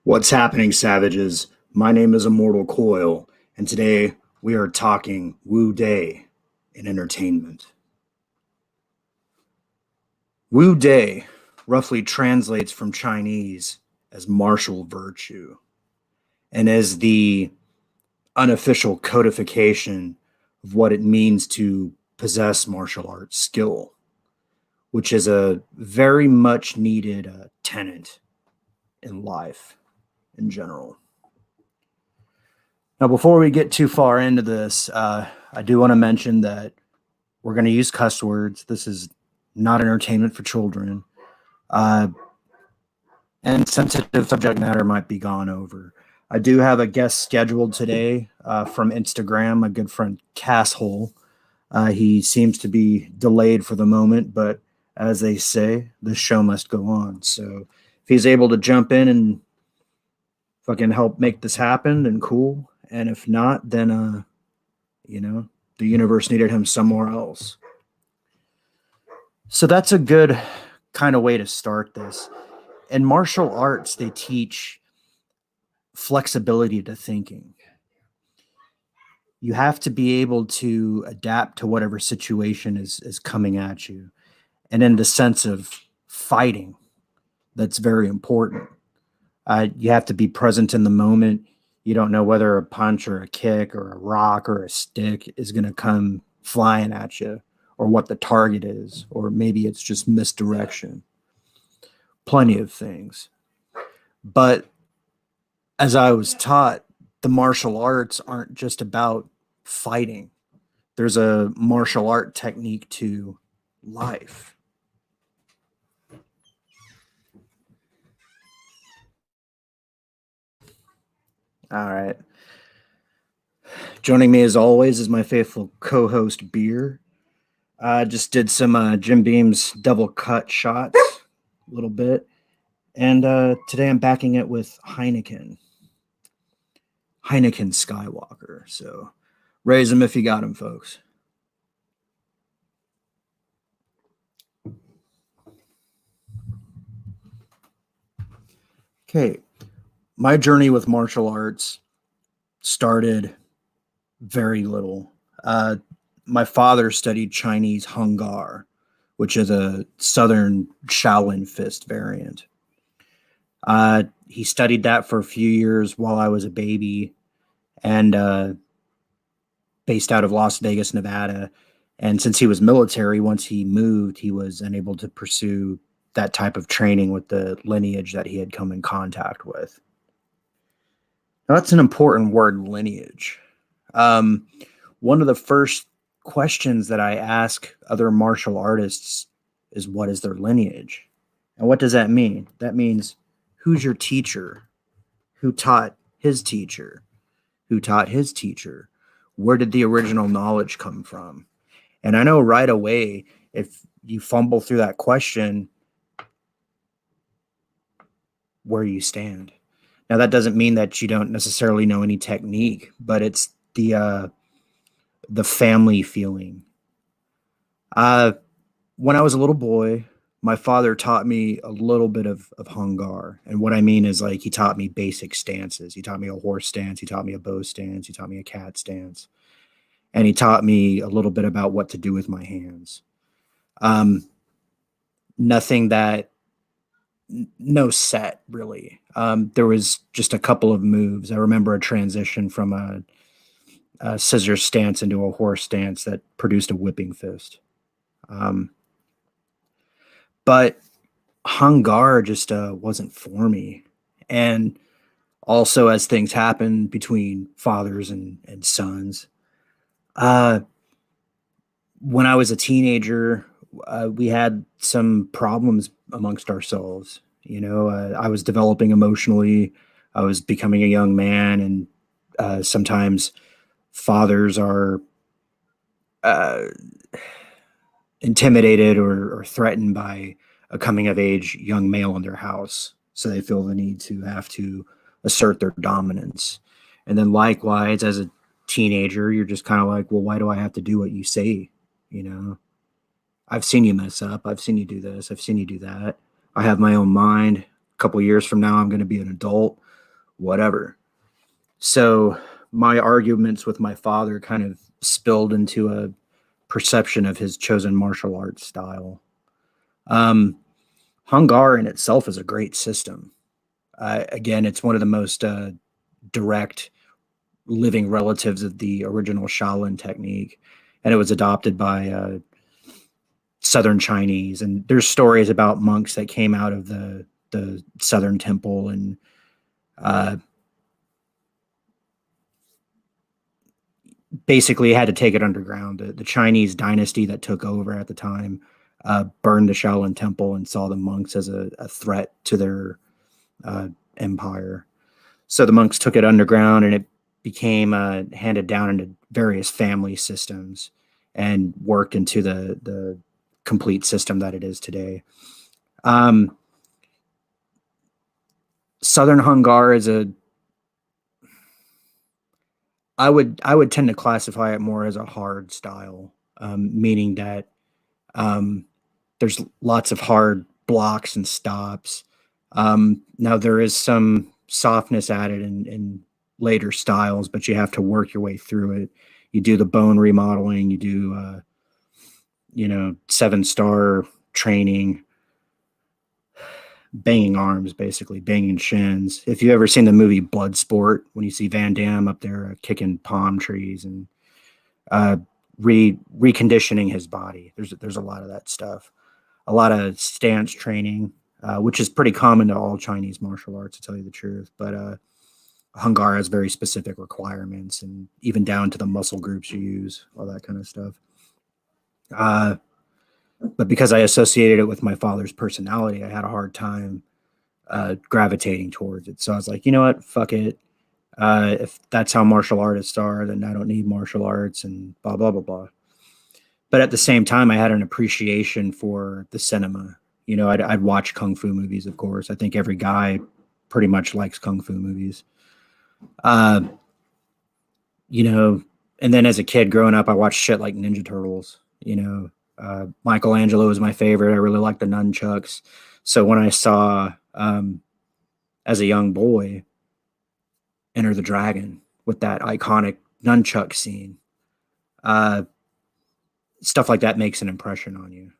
What's happening, savages? My name is Immortal Coil, and today we are talking Wu Day in entertainment. Wu Day roughly translates from Chinese as martial virtue and as the unofficial codification of what it means to possess martial arts skill, which is a very much needed tenet in life in general. Now, before we get too far into this, I do want to mention that we're going to use cuss words. This is not entertainment for children. And sensitive subject matter might be gone over. I do have a guest scheduled today from Instagram, my good friend Casshole. He seems to be delayed for the moment, but as they say, the show must go on. So if he's able to jump in and fucking help make this happen, then cool. And if not, then, the universe needed him somewhere else. So that's a good kind of way to start this. In martial arts, they teach flexibility to thinking. You have to be able to adapt to whatever situation is coming at you. And in the sense of fighting, that's very important. You have to be present in the moment. You don't know whether a punch or a kick or a rock or a stick is going to come flying at you, or what the target is, or maybe it's just misdirection. Plenty of things. But as I was taught, the martial arts aren't just about fighting. There's a martial art technique to life. All right. Joining me as always is my faithful co-host Beer. I just did some Jim Beam's double cut shots a little bit. And today I'm backing it with Heineken. Heineken Skywalker. So raise them if you got them, folks. Okay. My journey with martial arts started very little. My father studied Chinese Hung Gar, which is a southern Shaolin fist variant. He studied that for a few years while I was a baby, and based out of Las Vegas, Nevada. And since he was military, once he moved, he was unable to pursue that type of training with the lineage that he had come in contact with. Now, that's an important word, lineage. One of the first questions that I ask other martial artists is, what is their lineage? And what does that mean? That means, who's your teacher? Who taught his teacher? Who taught his teacher? Where did the original knowledge come from? And I know right away, if you fumble through that question, where you stand. Now, that doesn't mean that you don't necessarily know any technique, but it's the family feeling. When I was a little boy, my father taught me a little bit of Hung Gar. And what I mean is, like, he taught me basic stances. He taught me a horse stance. He taught me a bow stance. He taught me a cat stance. And he taught me a little bit about what to do with my hands. Nothing that, no set, really. There was just a couple of moves. I remember a transition from a scissor stance into a horse stance that produced a whipping fist. But Hung Gar just wasn't for me. And also, as things happen between fathers and sons, when I was a teenager, we had some problems amongst ourselves. I was developing emotionally. I was becoming a young man, and sometimes fathers are intimidated or threatened by a coming of age young male in their house. So they feel the need to have to assert their dominance. And then likewise, as a teenager, you're just kind of like, well, why do I have to do what you say? I've seen you mess up. I've seen you do this. I've seen you do that. I have my own mind. A couple years from now, I'm going to be an adult. whatever. So my arguments with my father kind of spilled into a perception of his chosen martial arts style. Um, Hung Gar in itself is a great system. Again, it's one of the most direct living relatives of the original Shaolin technique, and it was adopted by Southern Chinese. And there's stories about monks that came out of the Southern Temple and uh, basically had to take it underground. The Chinese dynasty that took over at the time burned the Shaolin Temple and saw the monks as a threat to their empire. So the monks took it underground, and it became handed down into various family systems and worked into the complete system that it is today. Um, Southern Hung Gar is a I would tend to classify it more as a hard style, meaning that um, there's lots of hard blocks and stops. Now there is some softness added in later styles, but you have to work your way through it. You do the bone remodeling, you do 7-star training, banging arms, basically banging shins. If you ever seen the movie Bloodsport, when you see Van Damme up there kicking palm trees and uh, reconditioning his body, there's a lot of that stuff. A lot of stance training, which is pretty common to all Chinese martial arts, to tell you the truth. But Hung Gar has very specific requirements, and even down to the muscle groups you use, all that kind of stuff. But because I associated it with my father's personality, I had a hard time gravitating towards it. So I was like, you know what, fuck it. If that's how martial artists are, then I don't need martial arts and blah, blah, blah, blah. But at the same time, I had an appreciation for the cinema. I'd watch kung fu movies, of course. I think every guy pretty much likes kung fu movies. Uh, and then as a kid growing up, I watched shit like Ninja Turtles. Michelangelo was my favorite. I really liked the nunchucks. So when I saw, as a young boy, Enter the Dragon with that iconic nunchuck scene, stuff like that makes an impression on you.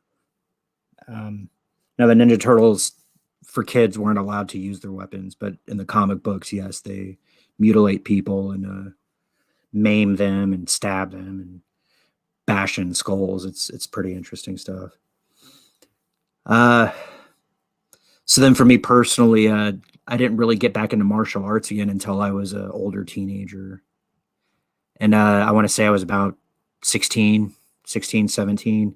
Now, the Ninja Turtles for kids weren't allowed to use their weapons, but in the comic books, yes, they mutilate people and maim them and stab them and bash in skulls. It's pretty interesting stuff. So then for me personally, I didn't really get back into martial arts again until I was an older teenager. And I want to say I was about 16, 17.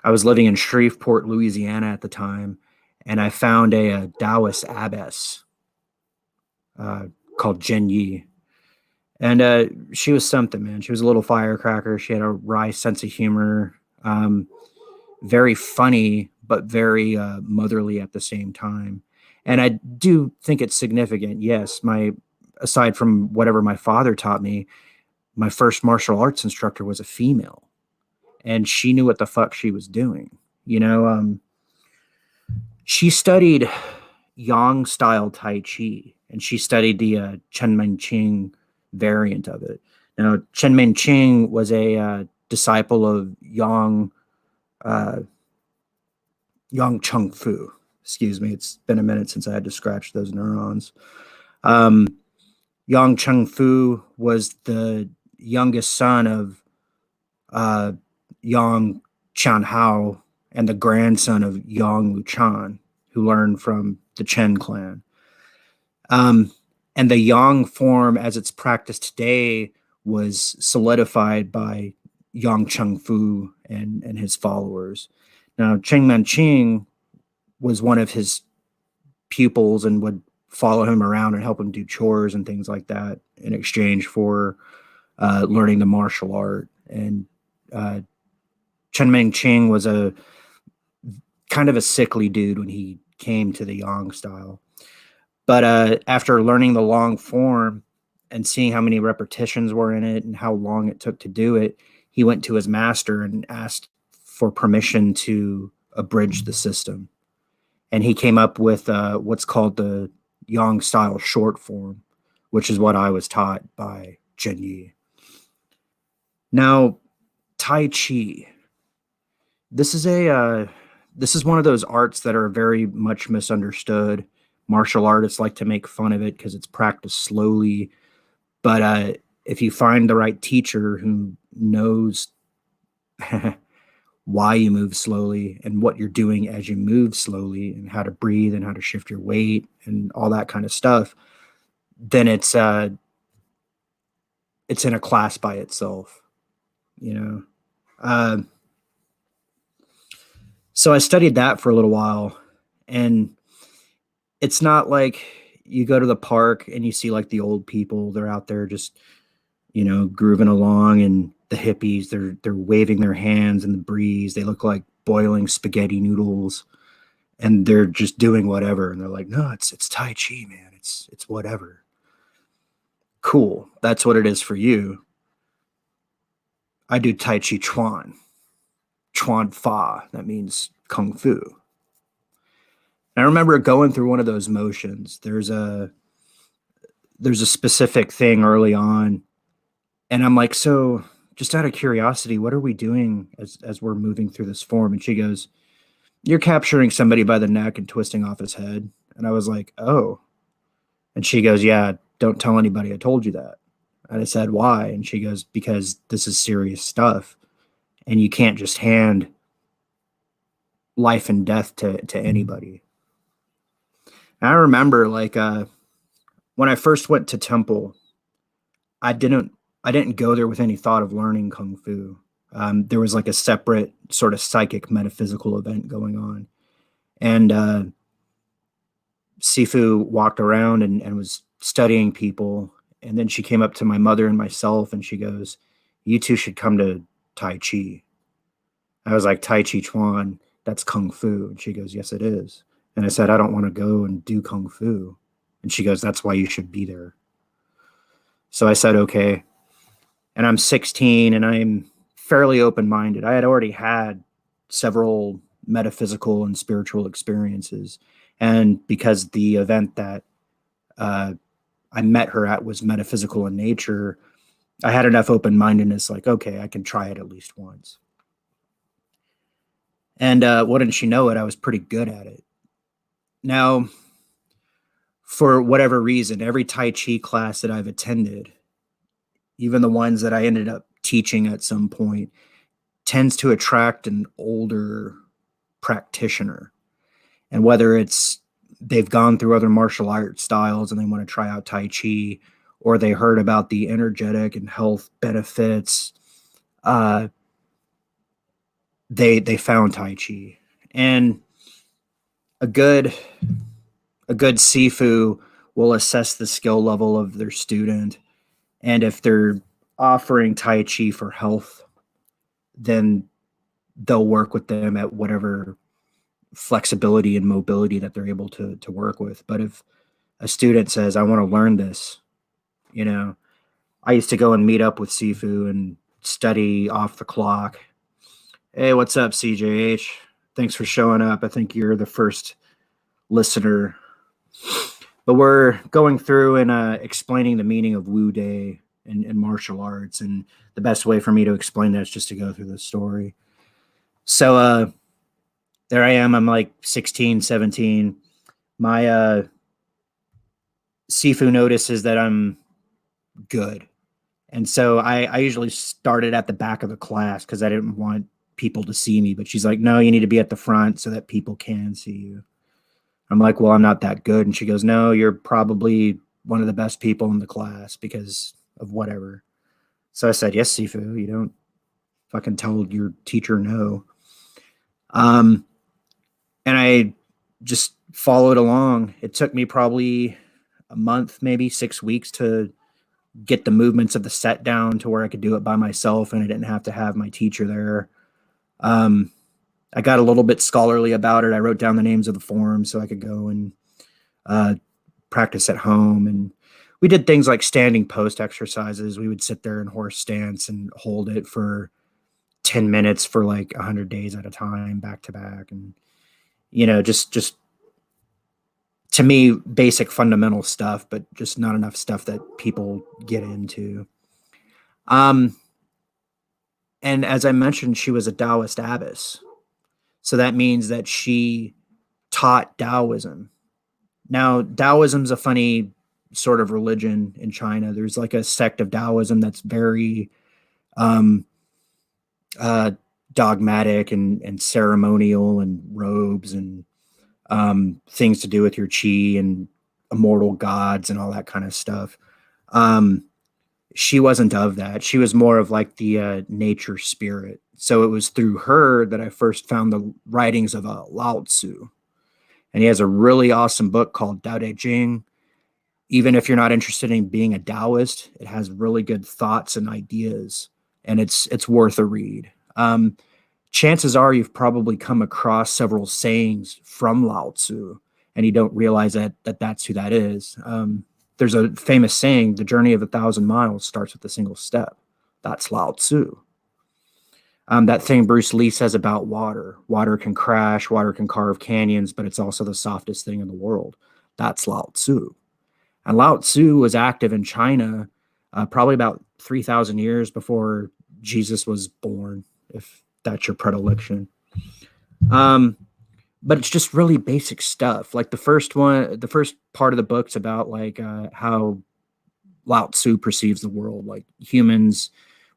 I was living in Shreveport, Louisiana at the time, and I found a Taoist abbess called Jen Yi. And she was something, man. She was a little firecracker. She had a wry sense of humor, very funny, but very motherly at the same time. And I do think it's significant. Yes, aside from whatever my father taught me, my first martial arts instructor was a female, and she knew what the fuck she was doing. She studied Yang style Tai Chi, and she studied the Chen Ming Ching variant of it. Now, Chen Ming Ching was a disciple of Yang Chung Fu. Excuse me, it's been a minute since I had to scratch those neurons. Yang Chung Fu was the youngest son of Yang Chan Hao and the grandson of Yang Luchan, who learned from the Chen clan. And the Yang form, as it's practiced today, was solidified by Yang Chung Fu and his followers. Now, Cheng Manqing was one of his pupils and would follow him around and help him do chores and things like that in exchange for learning the martial art. And Chen Mingqing was a kind of a sickly dude when he came to the Yang style. But after learning the long form and seeing how many repetitions were in it and how long it took to do it, he went to his master and asked for permission to abridge the system. And he came up with what's called the Yang style short form, which is what I was taught by Jen Yi. Now, Tai Chi. This is this is one of those arts that are very much misunderstood. Martial artists like to make fun of it because it's practiced slowly, but if you find the right teacher who knows why you move slowly and what you're doing as you move slowly and how to breathe and how to shift your weight and all that kind of stuff, then it's in a class by itself, you know. Uh, so I studied that for a little while, and it's not like you go to the park and you see like the old people, they're out there just, grooving along, and the hippies, they're waving their hands in the breeze. They look like boiling spaghetti noodles, and they're just doing whatever. And they're like, no, it's Tai Chi, man. It's whatever. Cool. That's what it is for you. I do Tai Chi Chuan. Chuan Fa. That means Kung Fu. And I remember going through one of those motions. There's a specific thing early on, and I'm like, so just out of curiosity, what are we doing as we're moving through this form? And she goes, you're capturing somebody by the neck and twisting off his head. And I was like, oh. And she goes, yeah, don't tell anybody I told you that. And I said, why? And she goes, because this is serious stuff, and you can't just hand life and death to anybody. And I remember, like, when I first went to temple, I didn't go there with any thought of learning kung fu. There was like a separate sort of psychic metaphysical event going on, and Sifu walked around and was studying people, and then she came up to my mother and myself, and she goes, "You two should come to Tai Chi." I was like, "Tai Chi Chuan, that's kung fu," and she goes, "Yes, it is." And I said, "I don't want to go and do kung fu," and she goes, "That's why you should be there." So I said, "Okay." And I'm 16 and I'm fairly open-minded. I had already had several metaphysical and spiritual experiences. And because the event that uh, I met her at was metaphysical in nature, I had enough open-mindedness, like, okay, I can try it at least once. And wouldn't she know it, I was pretty good at it. Now, for whatever reason, every Tai Chi class that I've attended, even the ones that I ended up teaching at some point, tends to attract an older practitioner. And whether it's they've gone through other martial art styles and they want to try out Tai Chi, or they heard about the energetic and health benefits, uh, they found Tai Chi. And a good Sifu will assess the skill level of their student, and if they're offering Tai Chi for health, then they'll work with them at whatever flexibility and mobility that they're able to work with. But if a student says, I want to learn this, I used to go and meet up with Sifu and study off the clock. Hey, what's up, CJH? Thanks for showing up. I think you're the first listener. But we're going through and explaining the meaning of Wu Day and martial arts. And the best way for me to explain that is just to go through the story. So there I am. I'm like 16, 17. My Sifu notices that I'm good. And so I usually started at the back of the class because I didn't want people to see me. But she's like, no, you need to be at the front so that people can see you. I'm like, well, I'm not that good. And she goes, no, you're probably one of the best people in the class because of whatever. So I said, yes, Sifu, you don't fucking tell your teacher no. And I just followed along. It took me probably a month, maybe 6 weeks to get the movements of the set down to where I could do it by myself and I didn't have to have my teacher there. I got a little bit scholarly about it. I wrote down the names of the forms so I could go and practice at home. And we did things like standing post exercises. We would sit there in horse stance and hold it for 10 minutes for like 100 days at a time, back to back. And, just to me, basic fundamental stuff, but just not enough stuff that people get into. Um, and as I mentioned, she was a Taoist abbess. So that means that she taught Taoism. Now, Taoism's a funny sort of religion in China. There's like a sect of Taoism that's very um, uh, dogmatic and ceremonial and robes and things to do with your chi and immortal gods and all that kind of stuff. Um, she wasn't of that. She was more of like the nature spirit. So it was through her that I first found the writings of Lao Tzu. And he has a really awesome book called Tao Te Ching. Even if you're not interested in being a Taoist, it has really good thoughts and ideas, and it's worth a read. Chances are you've probably come across several sayings from Lao Tzu, and you don't realize that's who that is. There's a famous saying: "The journey of 1,000 miles starts with a single step." That's Lao Tzu. That thing Bruce Lee says about water: water can crash, water can carve canyons, but it's also the softest thing in the world. That's Lao Tzu. And Lao Tzu was active in China probably about 3,000 years before Jesus was born, if that's your predilection. Um, but it's just really basic stuff. Like the first part of the book's about like how Lao Tzu perceives the world, like humans'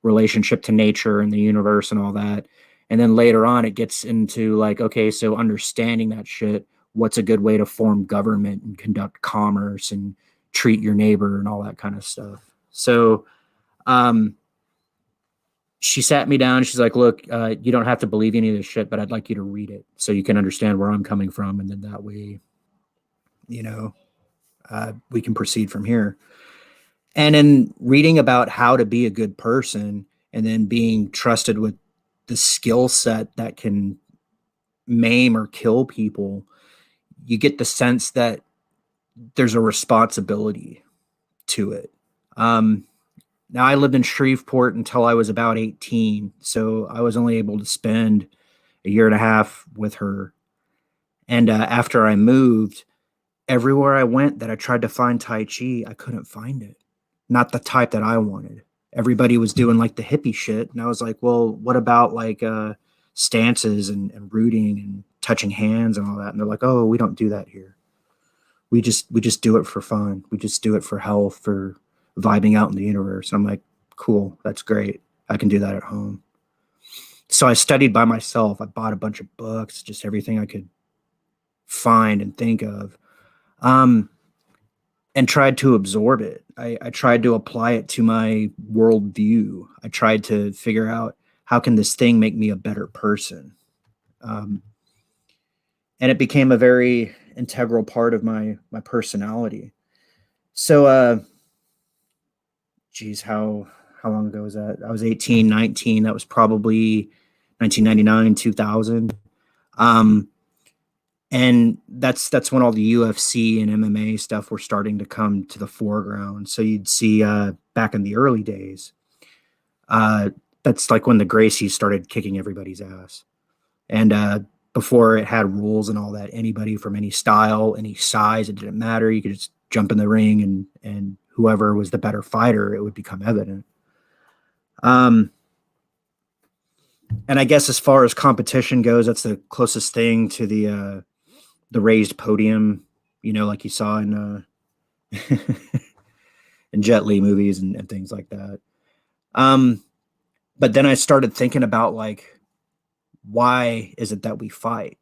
relationship to nature and the universe and all that. And then later on, it gets into like, okay, so understanding that shit, what's a good way to form government and conduct commerce and treat your neighbor and all that kind of stuff. So she sat me down. She's like, look, you don't have to believe any of this shit, but I'd like you to read it so you can understand where I'm coming from. And then that way, you know, we can proceed from here. And in reading about how to be a good person and then being trusted with the skill set that can maim or kill people, you get the sense that there's a responsibility to it. Now, I lived in Shreveport until I was about 18, so I was only able to spend a year and a half with her. And after I moved, everywhere I went that I tried to find Tai Chi, I couldn't find it. Not the type that I wanted. Everybody was doing like the hippie shit. And I was like, well, what about like stances and rooting and touching hands and all that? And they're like, oh, we don't do that here. We just do it for fun. We just do it for health, for vibing out in the universe. And I'm like, cool, that's great. I can do that at home. So I studied by myself. I bought a bunch of books, just everything I could find and think of, and tried to absorb it. I tried to apply it to my worldview. I tried to figure out, how can this thing make me a better person? And it became a very integral part of my personality. So, geez, how long ago was that? I was 18, 19. That was probably 1999, 2000. And that's when all the UFC and MMA stuff were starting to come to the foreground. So you'd see back in the early days, that's like when the Gracies started kicking everybody's ass. And before it had rules and all that, anybody from any style, any size, it didn't matter. You could just jump in the ring and whoever was the better fighter, it would become evident. And I guess as far as competition goes, that's the closest thing to the raised podium, like you saw in in Jet Li movies and things like that. But then I started thinking about like, why is it that we fight?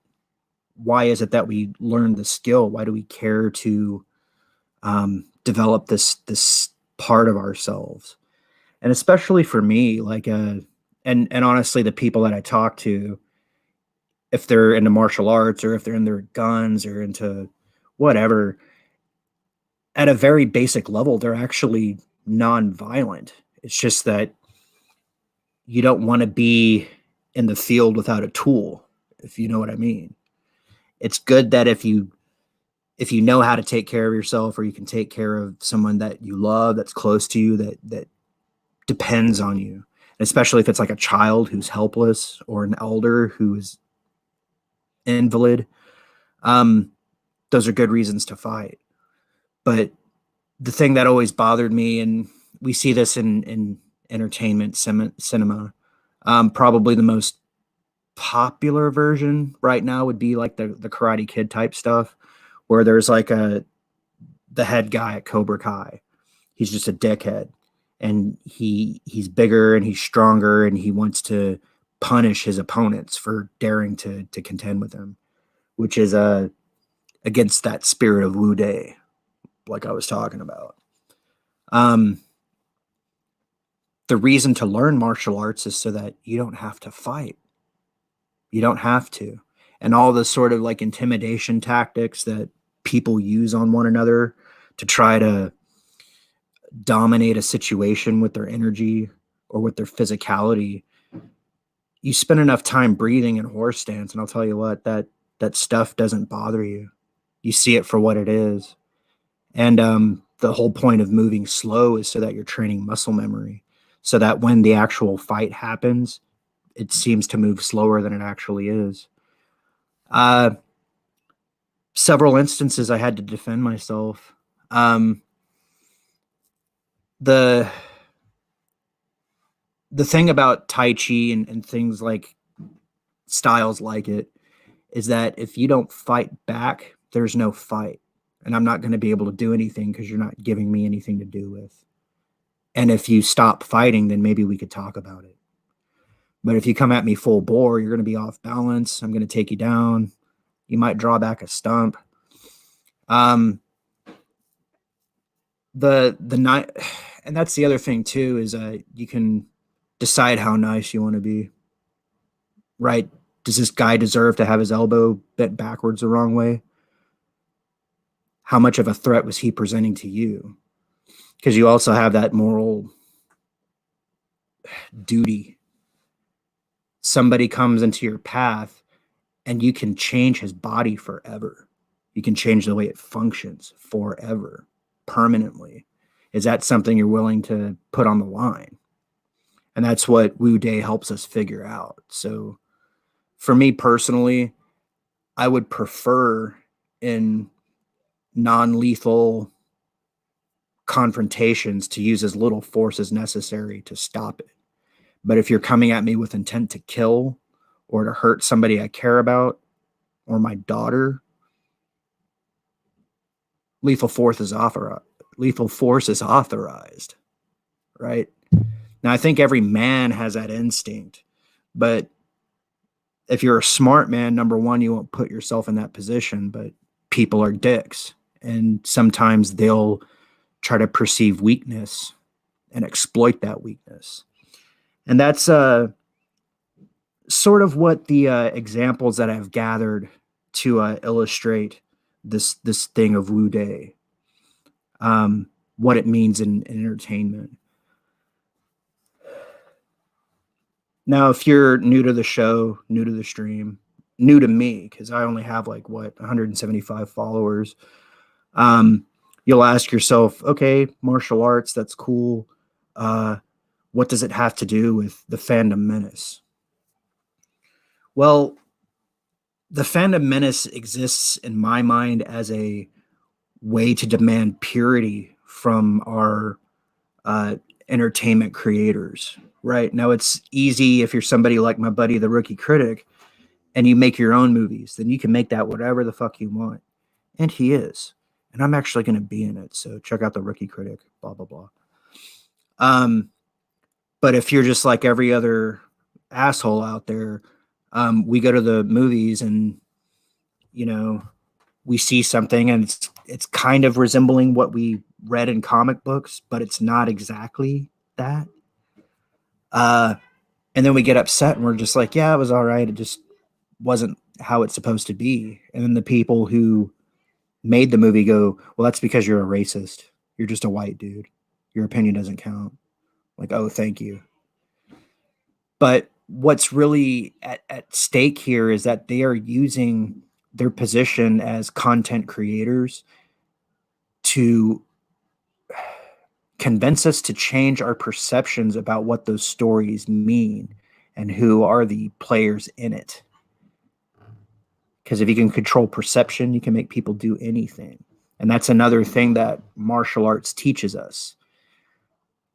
Why is it that we learn the skill? Why do we care to develop this part of ourselves? And especially for me, like, and honestly, the people that I talk to, if they're into martial arts or if they're in their guns or into whatever, at a very basic level, they're actually non-violent. It's just that you don't want to be in the field without a tool, if you know what I mean. It's good that if you know how to take care of yourself, or you can take care of someone that you love, that's close to you, that depends on you, especially if it's like a child who's helpless or an elder who is invalid. The those are good reasons to fight. But the thing that always bothered me, and we see this in entertainment cinema, probably the most popular version right now would be like the Karate Kid type stuff, where there's like the head guy at Cobra Kai. He's just a dickhead, and he's bigger and he's stronger, and he wants to punish his opponents for daring to contend with him, which is against that spirit of Wu Dai, like I was talking about. The reason to learn martial arts is so that you don't have to fight. You don't have to. And all the sort of like intimidation tactics that people use on one another to try to dominate a situation with their energy or with their physicality. You spend enough time breathing in horse stance, and I'll tell you what, that stuff doesn't bother you. You see it for what it is. And the whole point of moving slow is so that you're training muscle memory, so that when the actual fight happens, it seems to move slower than it actually is. Several instances I had to defend myself. The thing about Tai Chi and things like styles like it is that if you don't fight back, there's no fight. And I'm not going to be able to do anything because you're not giving me anything to do with. And if you stop fighting, then maybe we could talk about it. But if you come at me full bore, you're going to be off balance. I'm going to take you down. You might draw back a stump. The night, and that's the other thing too, is you can decide how nice you want to be. Right? Does this guy deserve to have his elbow bent backwards the wrong way? How much of a threat was he presenting to you? Because you also have that moral duty. Somebody comes into your path and you can change his body forever. You can change the way it functions forever, permanently. Is that something you're willing to put on the line? And that's what Wu Dai helps us figure out. So for me personally, I would prefer in non-lethal confrontations to use as little force as necessary to stop it. But if you're coming at me with intent to kill or to hurt somebody I care about or my daughter, lethal force is authorized, right? Now, I think every man has that instinct, but if you're a smart man, number one, you won't put yourself in that position, but people are dicks, and sometimes they'll try to perceive weakness and exploit that weakness. And that's sort of what the examples that I've gathered to illustrate this thing of Wu Dai, what it means in entertainment. Now, if you're new to the show, new to the stream, new to me, because I only have 175 followers, you'll ask yourself, okay, martial arts, that's cool. What does it have to do with the fandom menace? Well, the fandom menace exists in my mind as a way to demand purity from our entertainment creators, right? Now, it's easy if you're somebody like my buddy, the Rookie Critic, and you make your own movies, then you can make that whatever the fuck you want. And he is. And I'm actually going to be in it. So check out the Rookie Critic, blah, blah, blah. But if you're just like every other asshole out there, we go to the movies and, we see something and it's kind of resembling what we read in comic books, but it's not exactly that. And then we get upset and we're just like, yeah, it was all right. It just wasn't how it's supposed to be. And then the people who made the movie go, well, that's because you're a racist. You're just a white dude. Your opinion doesn't count. Like, oh, thank you. But what's really at stake here is that they are using their position as content creators to convince us to change our perceptions about what those stories mean and who are the players in it. Because if you can control perception, you can make people do anything. And that's another thing that martial arts teaches us.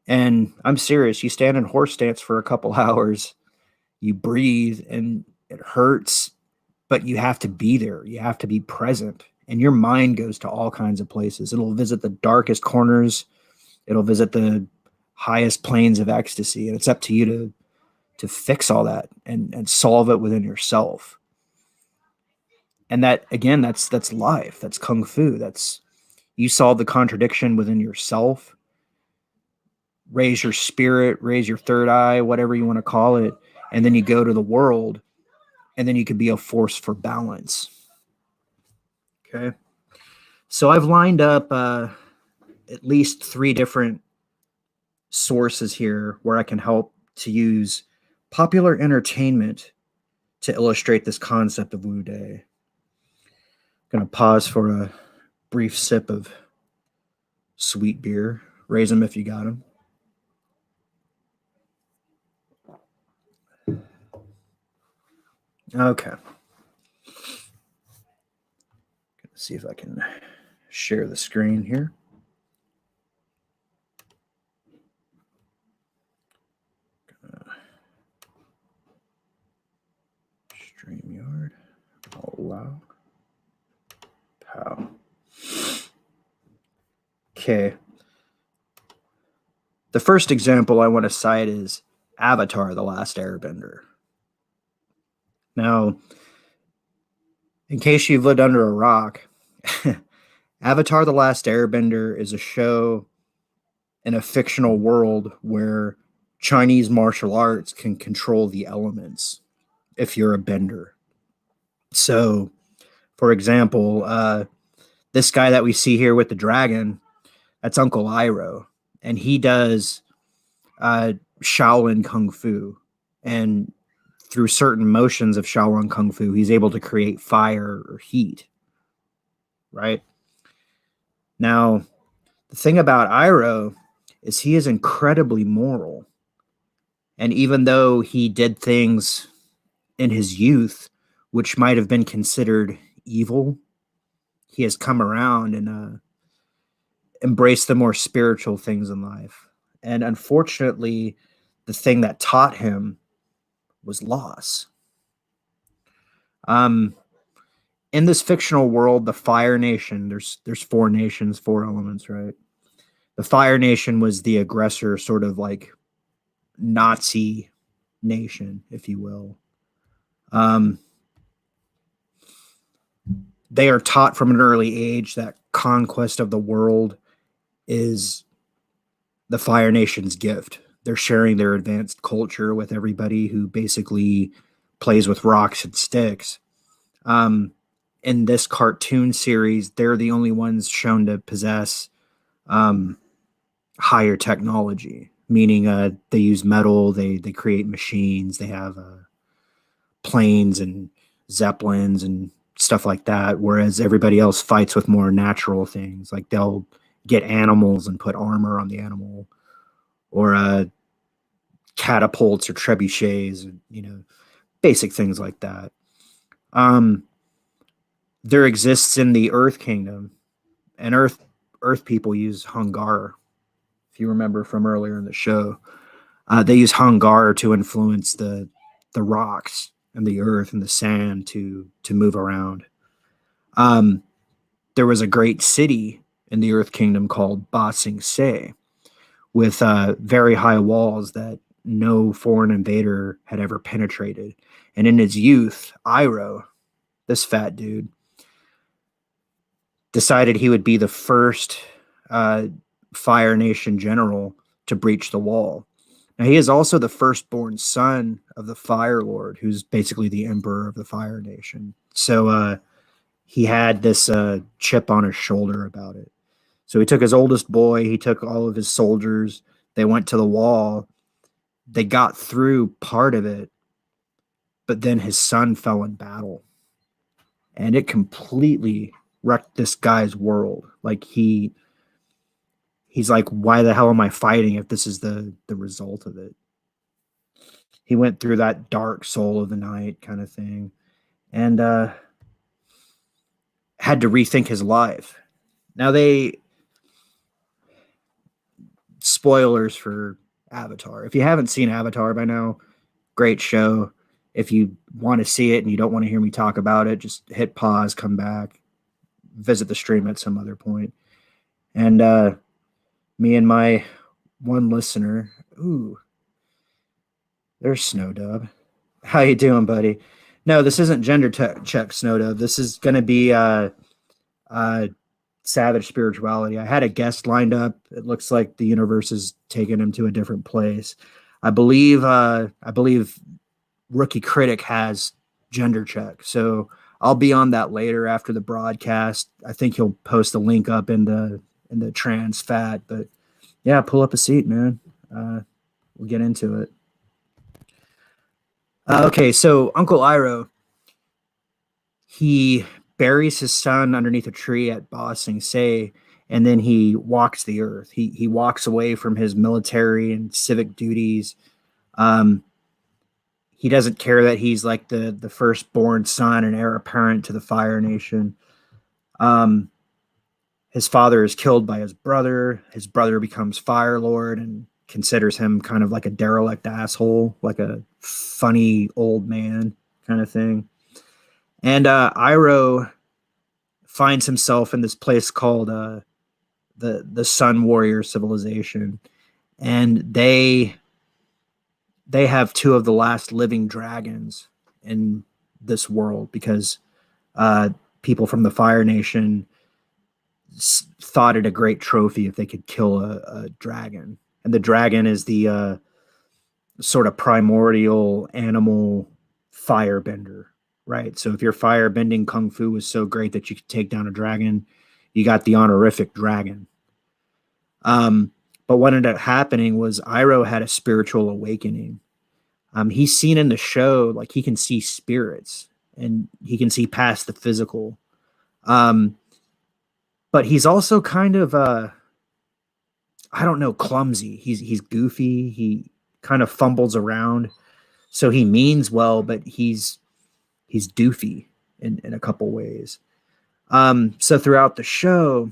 And I'm serious, you stand in horse stance for a couple hours, you breathe, and it hurts, but you have to be there. You have to be present. And your mind goes to all kinds of places. It'll visit the darkest corners, it'll visit the highest planes of ecstasy. And it's up to you to fix all that and solve it within yourself. And that again, that's life. That's kung fu. That's you solve the contradiction within yourself, raise your spirit, raise your third eye, whatever you want to call it, and then you go to the world, and then you can be a force for balance. Okay. So I've lined up at least 3 different sources here where I can help to use popular entertainment to illustrate this concept of Wu Dei. Going to pause for a brief sip of sweet beer. Raise them if you got them. Okay. Gonna see if I can share the screen here. StreamYard. Allow. Pow. Okay. The first example I want to cite is Avatar: The Last Airbender. Now, in case you've lived under a rock, Avatar: The Last Airbender is a show in a fictional world where Chinese martial arts can control the elements if you're a bender. So, for example, this guy that we see here with the dragon, that's Uncle Iroh, and he does Shaolin Kung Fu. And through certain motions of Shaolin Kung Fu, he's able to create fire or heat, right? Now, the thing about Iroh is he is incredibly moral. And even though he did things in his youth, which might have been considered evil, he has come around and embraced the more spiritual things in life. And unfortunately, the thing that taught him was loss. In this fictional world, the Fire Nation, there's 4 nations, 4 elements, right? The Fire Nation was the aggressor, sort of like Nazi nation, if you will. They are taught from an early age that conquest of the world is the Fire Nation's gift. They're sharing their advanced culture with everybody who basically plays with rocks and sticks. In this cartoon series, they're the only ones shown to possess higher technology, meaning they use metal, they create machines, they have planes and zeppelins and stuff like that, whereas everybody else fights with more natural things. Like they'll get animals and put armor on the animal, or catapults or trebuchets, and basic things like that. There exists in the Earth Kingdom, and Earth people use Hungar. If you remember from earlier in the show, they use Hungar to influence the rocks and the earth and the sand to move around. There was a great city in the Earth Kingdom called Ba Sing Se, with very high walls that no foreign invader had ever penetrated. And in his youth, Iroh, this fat dude, decided he would be the first Fire Nation general to breach the wall. Now, he is also the firstborn son of the Fire Lord, who's basically the emperor of the Fire Nation. So he had this chip on his shoulder about it. So he took his oldest boy, he took all of his soldiers, they went to the wall, they got through part of it, but then his son fell in battle. And it completely wrecked this guy's world. Like he's like, why the hell am I fighting if this is the result of it? He went through that dark soul of the night kind of thing. And had to rethink his life. Now they spoilers for Avatar. If you haven't seen Avatar by now, great show. If you want to see it and you don't want to hear me talk about it, just hit pause, come back, visit the stream at some other point. And me and my one listener, ooh, there's Snowdub. How you doing, buddy? No, this isn't gender check, Snowdub. This is going to be savage spirituality. I had a guest lined up. It looks like the universe is taking him to a different place. I believe Rookie Critic has gender check. So I'll be on that later after the broadcast. I think he'll post a link up in the trans fat. But yeah, pull up a seat, man. We'll get into it. Okay, so Uncle Iroh, he buries his son underneath a tree at Ba Sing Se, and then he walks the earth. He walks away from his military and civic duties. He doesn't care that he's like the firstborn son and heir apparent to the Fire Nation. His father is killed by his brother. His brother becomes Fire Lord and considers him kind of like a derelict asshole, like a funny old man kind of thing. And Iroh finds himself in this place called the Sun Warrior Civilization, and they have two of the last living dragons in this world because people from the Fire Nation thought it a great trophy if they could kill a dragon. And the dragon is the sort of primordial animal firebender, right? So if your firebending kung fu was so great that you could take down a dragon, you got the honorific dragon. But what ended up happening was Iroh had a spiritual awakening. He's seen in the show, like he can see spirits and he can see past the physical. But he's also kind of, I don't know, clumsy. He's goofy. He kind of fumbles around. So he means well, but he's doofy in a couple ways. So throughout the show,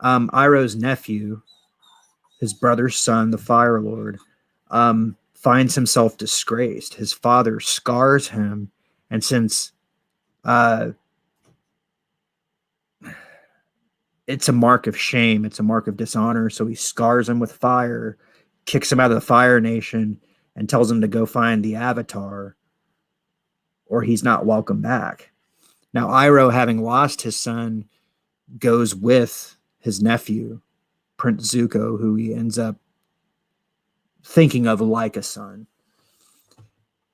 Iroh's nephew, his brother's son, the Fire Lord, finds himself disgraced. His father scars him, and since it's a mark of shame, it's a mark of dishonor, so he scars him with fire, kicks him out of the Fire Nation, and tells him to go find the Avatar, or he's not welcome back. Now, Iroh, having lost his son, goes with his nephew, Prince Zuko, who he ends up thinking of like a son.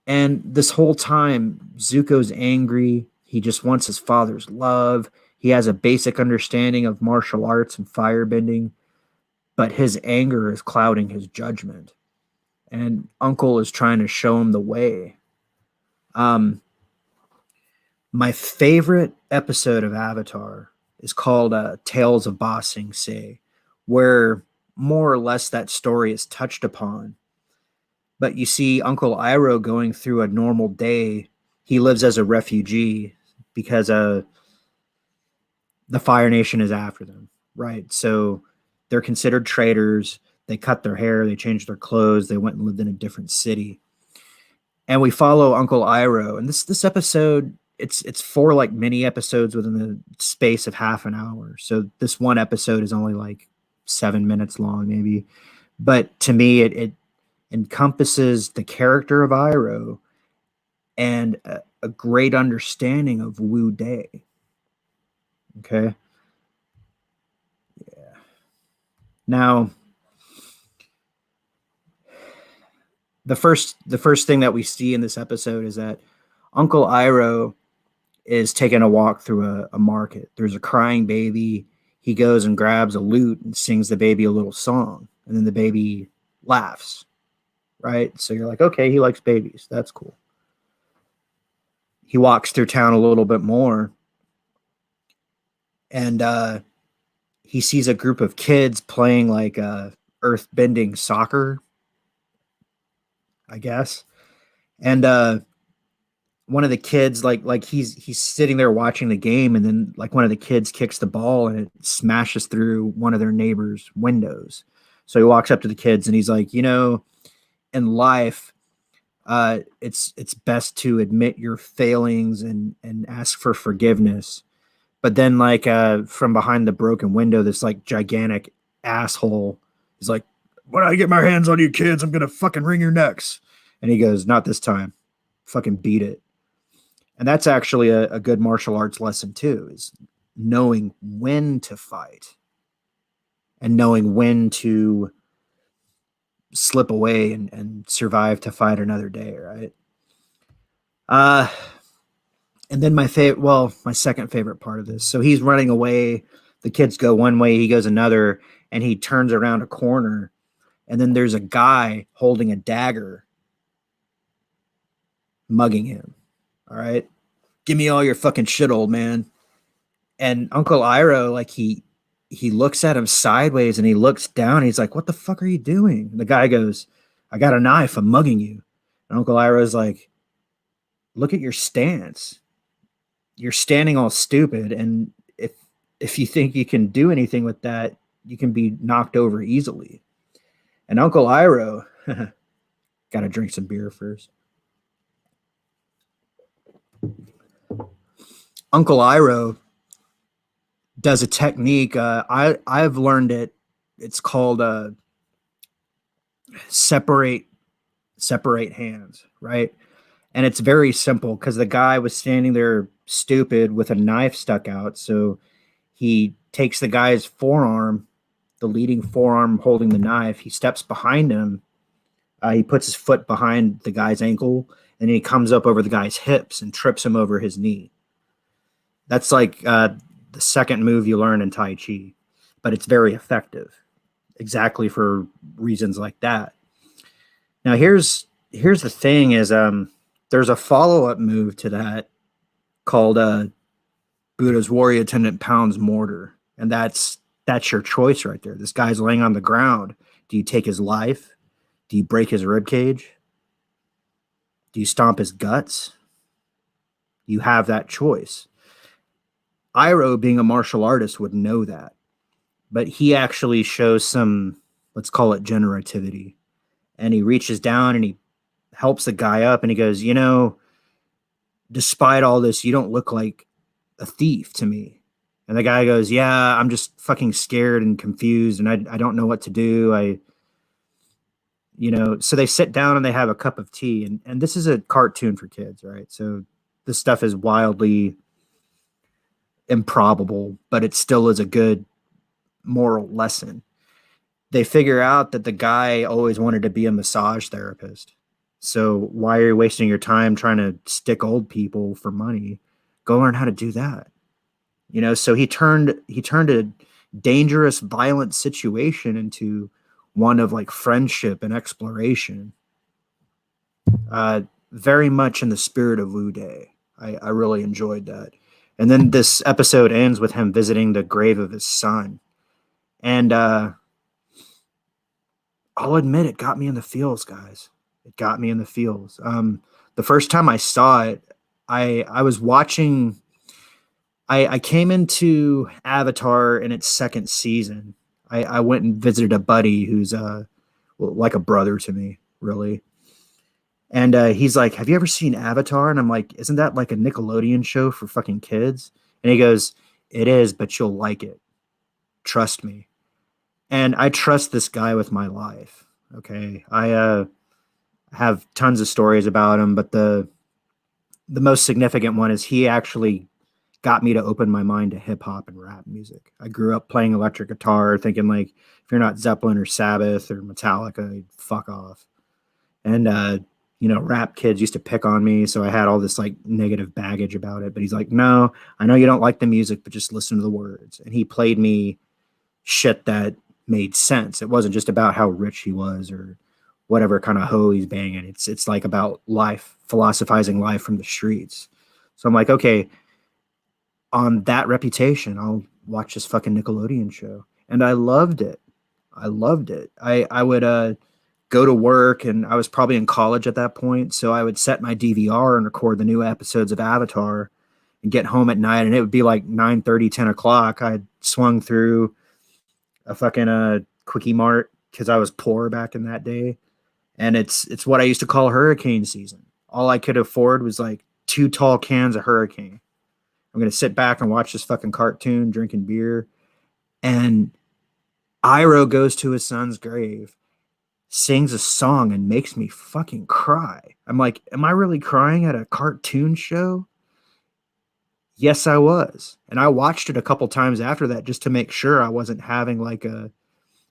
And this whole time, Zuko's angry. He just wants his father's love. He has a basic understanding of martial arts and firebending, but his anger is clouding his judgment. And Uncle is trying to show him the way. My favorite episode of Avatar is called Tales of Ba Sing Se, where more or less that story is touched upon. But you see Uncle Iroh going through a normal day. He lives as a refugee because the Fire Nation is after them, right? So they're considered traitors. They cut their hair. They changed their clothes. They went and lived in a different city. And we follow Uncle Iroh. And this episode, it's 4 like mini episodes within the space of half an hour. So this one episode is only like 7 minutes long, maybe. But to me, it encompasses the character of Iroh and a great understanding of Wu Day. Okay. Yeah. Now, the first thing that we see in this episode is that Uncle Iroh is taking a walk through a market. There's a crying baby. He goes and grabs a lute and sings the baby a little song, and then the baby laughs, right? So you're like, okay, he likes babies. That's cool. He walks through town a little bit more, and he sees a group of kids playing like earth-bending soccer, I guess. And one of the kids like he's sitting there watching the game, and then like one of the kids kicks the ball and it smashes through one of their neighbors' windows. So he walks up to the kids and he's like, in life, it's best to admit your failings and ask for forgiveness. But then like from behind the broken window, this like gigantic asshole is like, when I get my hands on you kids, I'm gonna fucking wring your necks. And he goes, not this time. Fucking beat it. And that's actually a good martial arts lesson too, is knowing when to fight and knowing when to slip away and survive to fight another day, right? Uh and then my second favorite part of this. So he's running away, the kids go one way, he goes another, and he turns around a corner, and then there's a guy holding a dagger mugging him. All right. Give me all your fucking shit, old man. And Uncle Iroh, like he looks at him sideways and he looks down. He's like, what the fuck are you doing? The guy goes, I got a knife. I'm mugging you. And Uncle Iroh's like, look at your stance. You're standing all stupid. And if you think you can do anything with that, you can be knocked over easily. And Uncle Iroh, got to drink some beer first. Uncle Iroh does a technique. I've learned it. It's called separate hands, right? And it's very simple because the guy was standing there stupid with a knife stuck out. So he takes the guy's forearm, the leading forearm holding the knife. He steps behind him. He puts his foot behind the guy's ankle, and he comes up over the guy's hips and trips him over his knee. That's like the second move you learn in Tai Chi, but it's very effective, exactly for reasons like that. Now here's the thing: is there's a follow up move to that called Buddha's warrior attendant pounds mortar, and that's your choice right there. This guy's laying on the ground. Do you take his life? Do you break his rib cage? Do you stomp his guts? You have that choice. Iroh, being a martial artist, would know that, but he actually shows some, let's call it generativity, and he reaches down and he helps the guy up, and he goes, despite all this, you don't look like a thief to me. And the guy goes, yeah, I'm just fucking scared and confused, and I don't know what to do. So they sit down and they have a cup of tea, and this is a cartoon for kids, right? So this stuff is wildly improbable, but it still is a good moral lesson. They figure out that the guy always wanted to be a massage therapist. So why are you wasting your time trying to stick old people for money? Go learn how to do that. So he turned a dangerous, violent situation into one of like friendship and exploration. Very much in the spirit of Wu Day. I really enjoyed that. And then this episode ends with him visiting the grave of his son. And I'll admit, it got me in the feels, guys. It got me in the feels. The first time I saw it, I was watching. I came into Avatar in its second season. I went and visited a buddy who's like a brother to me, really. And he's like, have you ever seen Avatar? And I'm like, isn't that like a Nickelodeon show for fucking kids? And he goes, it is, but you'll like it. Trust me. And I trust this guy with my life. Okay. I have tons of stories about him, but the most significant one is he actually got me to open my mind to hip hop and rap music. I grew up playing electric guitar, thinking like, if you're not Zeppelin or Sabbath or Metallica, fuck off. And rap kids used to pick on me, so I had all this like negative baggage about it. But he's like, no, I know you don't like the music, but just listen to the words. And he played me shit that made sense. It wasn't just about how rich he was or whatever kind of hoe he's banging. It's like about life, philosophizing life from the streets. So I'm like, okay, on that reputation, I'll watch this fucking Nickelodeon show. And I loved it. I would go to work, and I was probably in college at that point. So I would set my DVR and record the new episodes of Avatar and get home at night. And it would be like 9:30, 10 o'clock. I swung through a fucking Quickie Mart because I was poor back in that day. And it's what I used to call hurricane season. All I could afford was like 2 tall cans of Hurricane. I'm going to sit back and watch this fucking cartoon, drinking beer. And Iroh goes to his son's grave, sings a song, and makes me fucking cry. I'm like, am I really crying at a cartoon show? Yes, I was. And I watched it a couple times after that just to make sure I wasn't having like a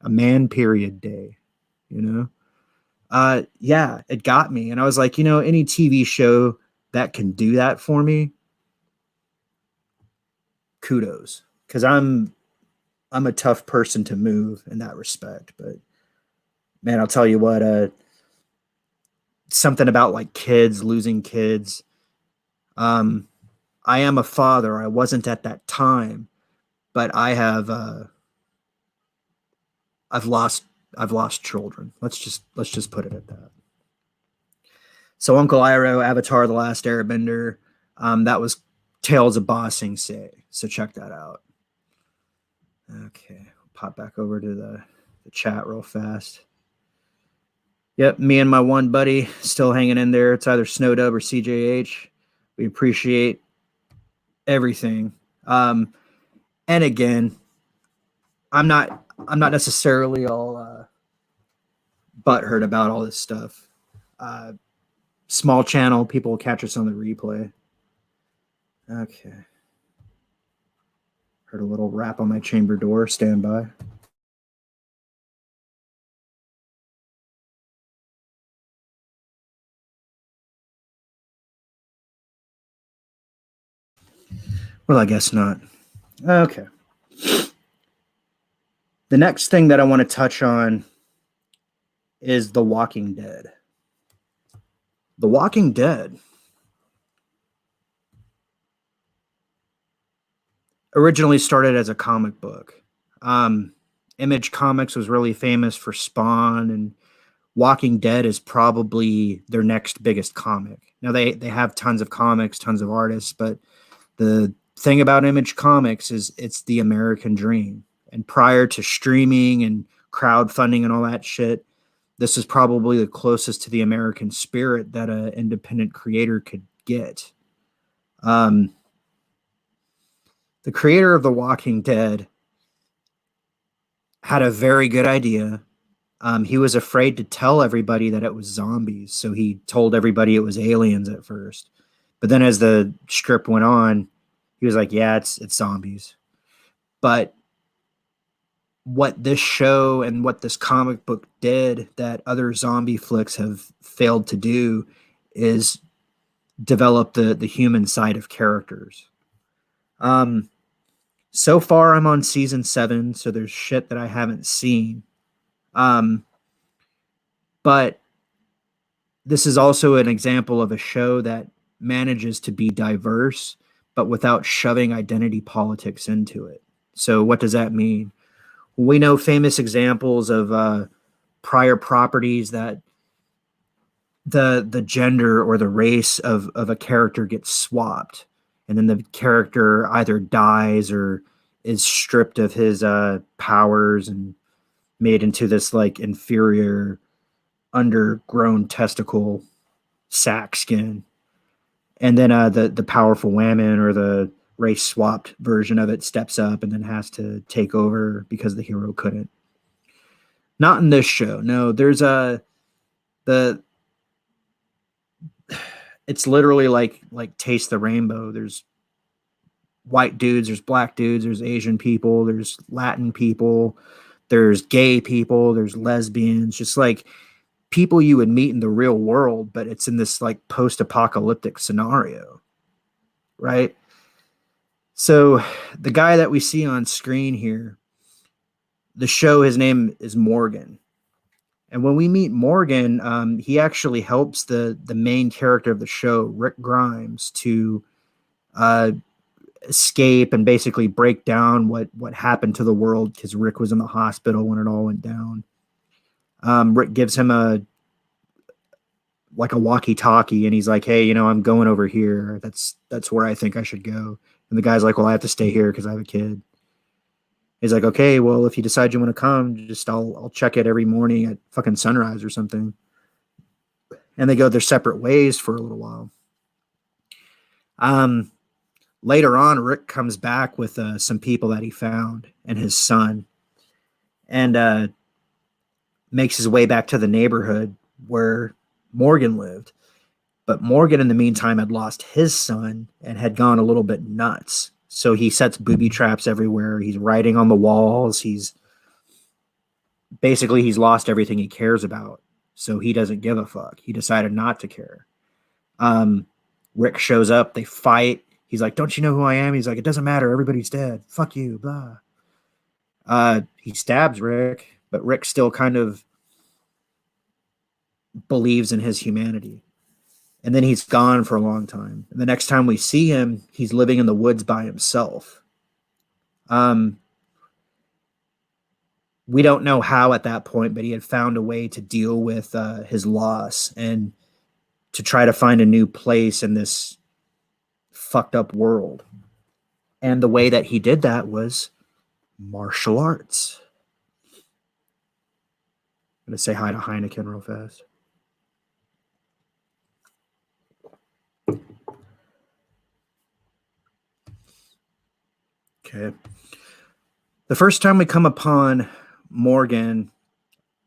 man period day, you know? Yeah, it got me. And I was like, any TV show that can do that for me, kudos. Because I'm a tough person to move in that respect. But man, I'll tell you what, something about like kids, losing kids. I am a father. I wasn't at that time, but I've lost children. Let's just put it at that. So Uncle Iroh, Avatar: The Last Airbender, that was Tales of Ba Sing Se. So check that out. Okay, pop back over to the chat real fast. Yep, me and my one buddy still hanging in there. It's either Snowdub or CJH. We appreciate everything. And again, I'm not necessarily all butthurt about all this stuff. Small channel, people will catch us on the replay. Okay. Heard a little rap on my chamber door. Stand by. Well, I guess not. Okay. The next thing that I want to touch on is The Walking Dead. The Walking Dead originally started as a comic book. Image Comics was really famous for Spawn, and Walking Dead is probably their next biggest comic. Now they have tons of comics, tons of artists, but the thing about Image Comics is it's the American dream. And prior to streaming and crowdfunding and all that shit, this is probably the closest to the American spirit that an independent creator could get. The creator of The Walking Dead had a very good idea. He was afraid to tell everybody that it was zombies, so he told everybody it was aliens at first. But then as the script went on, he was like, yeah, it's zombies. But what this show and what this comic book did that other zombie flicks have failed to do is develop the human side of characters. So far I'm on season 7, so there's shit that I haven't seen. But this is also an example of a show that manages to be diverse, but without shoving identity politics into it. So what does that mean? We know famous examples of prior properties that the gender or the race of a character gets swapped, and then the character either dies or is stripped of his powers and made into this like inferior undergrown testicle sack skin. And then the powerful woman or the race swapped version of it steps up and then has to take over because the hero couldn't. Not in this show. No, there's it's literally like Taste the Rainbow. There's white dudes, there's black dudes, there's Asian people, there's Latin people, there's gay people, there's lesbians, just like people you would meet in the real world, but it's in this like post-apocalyptic scenario, right? So the guy that we see on screen here, the show, his name is Morgan. And when we meet Morgan, he actually helps the main character of the show, Rick Grimes, to escape and basically break down what happened to the world because Rick was in the hospital when it all went down. Rick gives him a walkie-talkie, and he's like, "Hey, I'm going over here. That's where I think I should go." And the guy's like, "Well, I have to stay here because I have a kid." He's like, "Okay, well, if you decide you want to come, just I'll check it every morning at fucking sunrise or something." And they go their separate ways for a little while. Um, Later on, Rick comes back with some people that he found and his son, and makes his way back to the neighborhood where Morgan lived. But Morgan, in the meantime, had lost his son and had gone a little bit nuts. So he sets booby traps everywhere. He's writing on the walls. He's lost everything he cares about. So he doesn't give a fuck. He decided not to care. Um, Rick shows up. They fight. He's like, "Don't you know who I am?" He's like, "It doesn't matter. Everybody's dead. Fuck you." Blah. He stabs Rick, but Rick still kind of believes in his humanity. And then he's gone for a long time. And the next time we see him, he's living in the woods by himself. We don't know how at that point, but he had found a way to deal with his loss and to try to find a new place in this fucked up world. And the way that he did that was martial arts. I'm going to say hi to Heineken real fast. Okay. The first time we come upon Morgan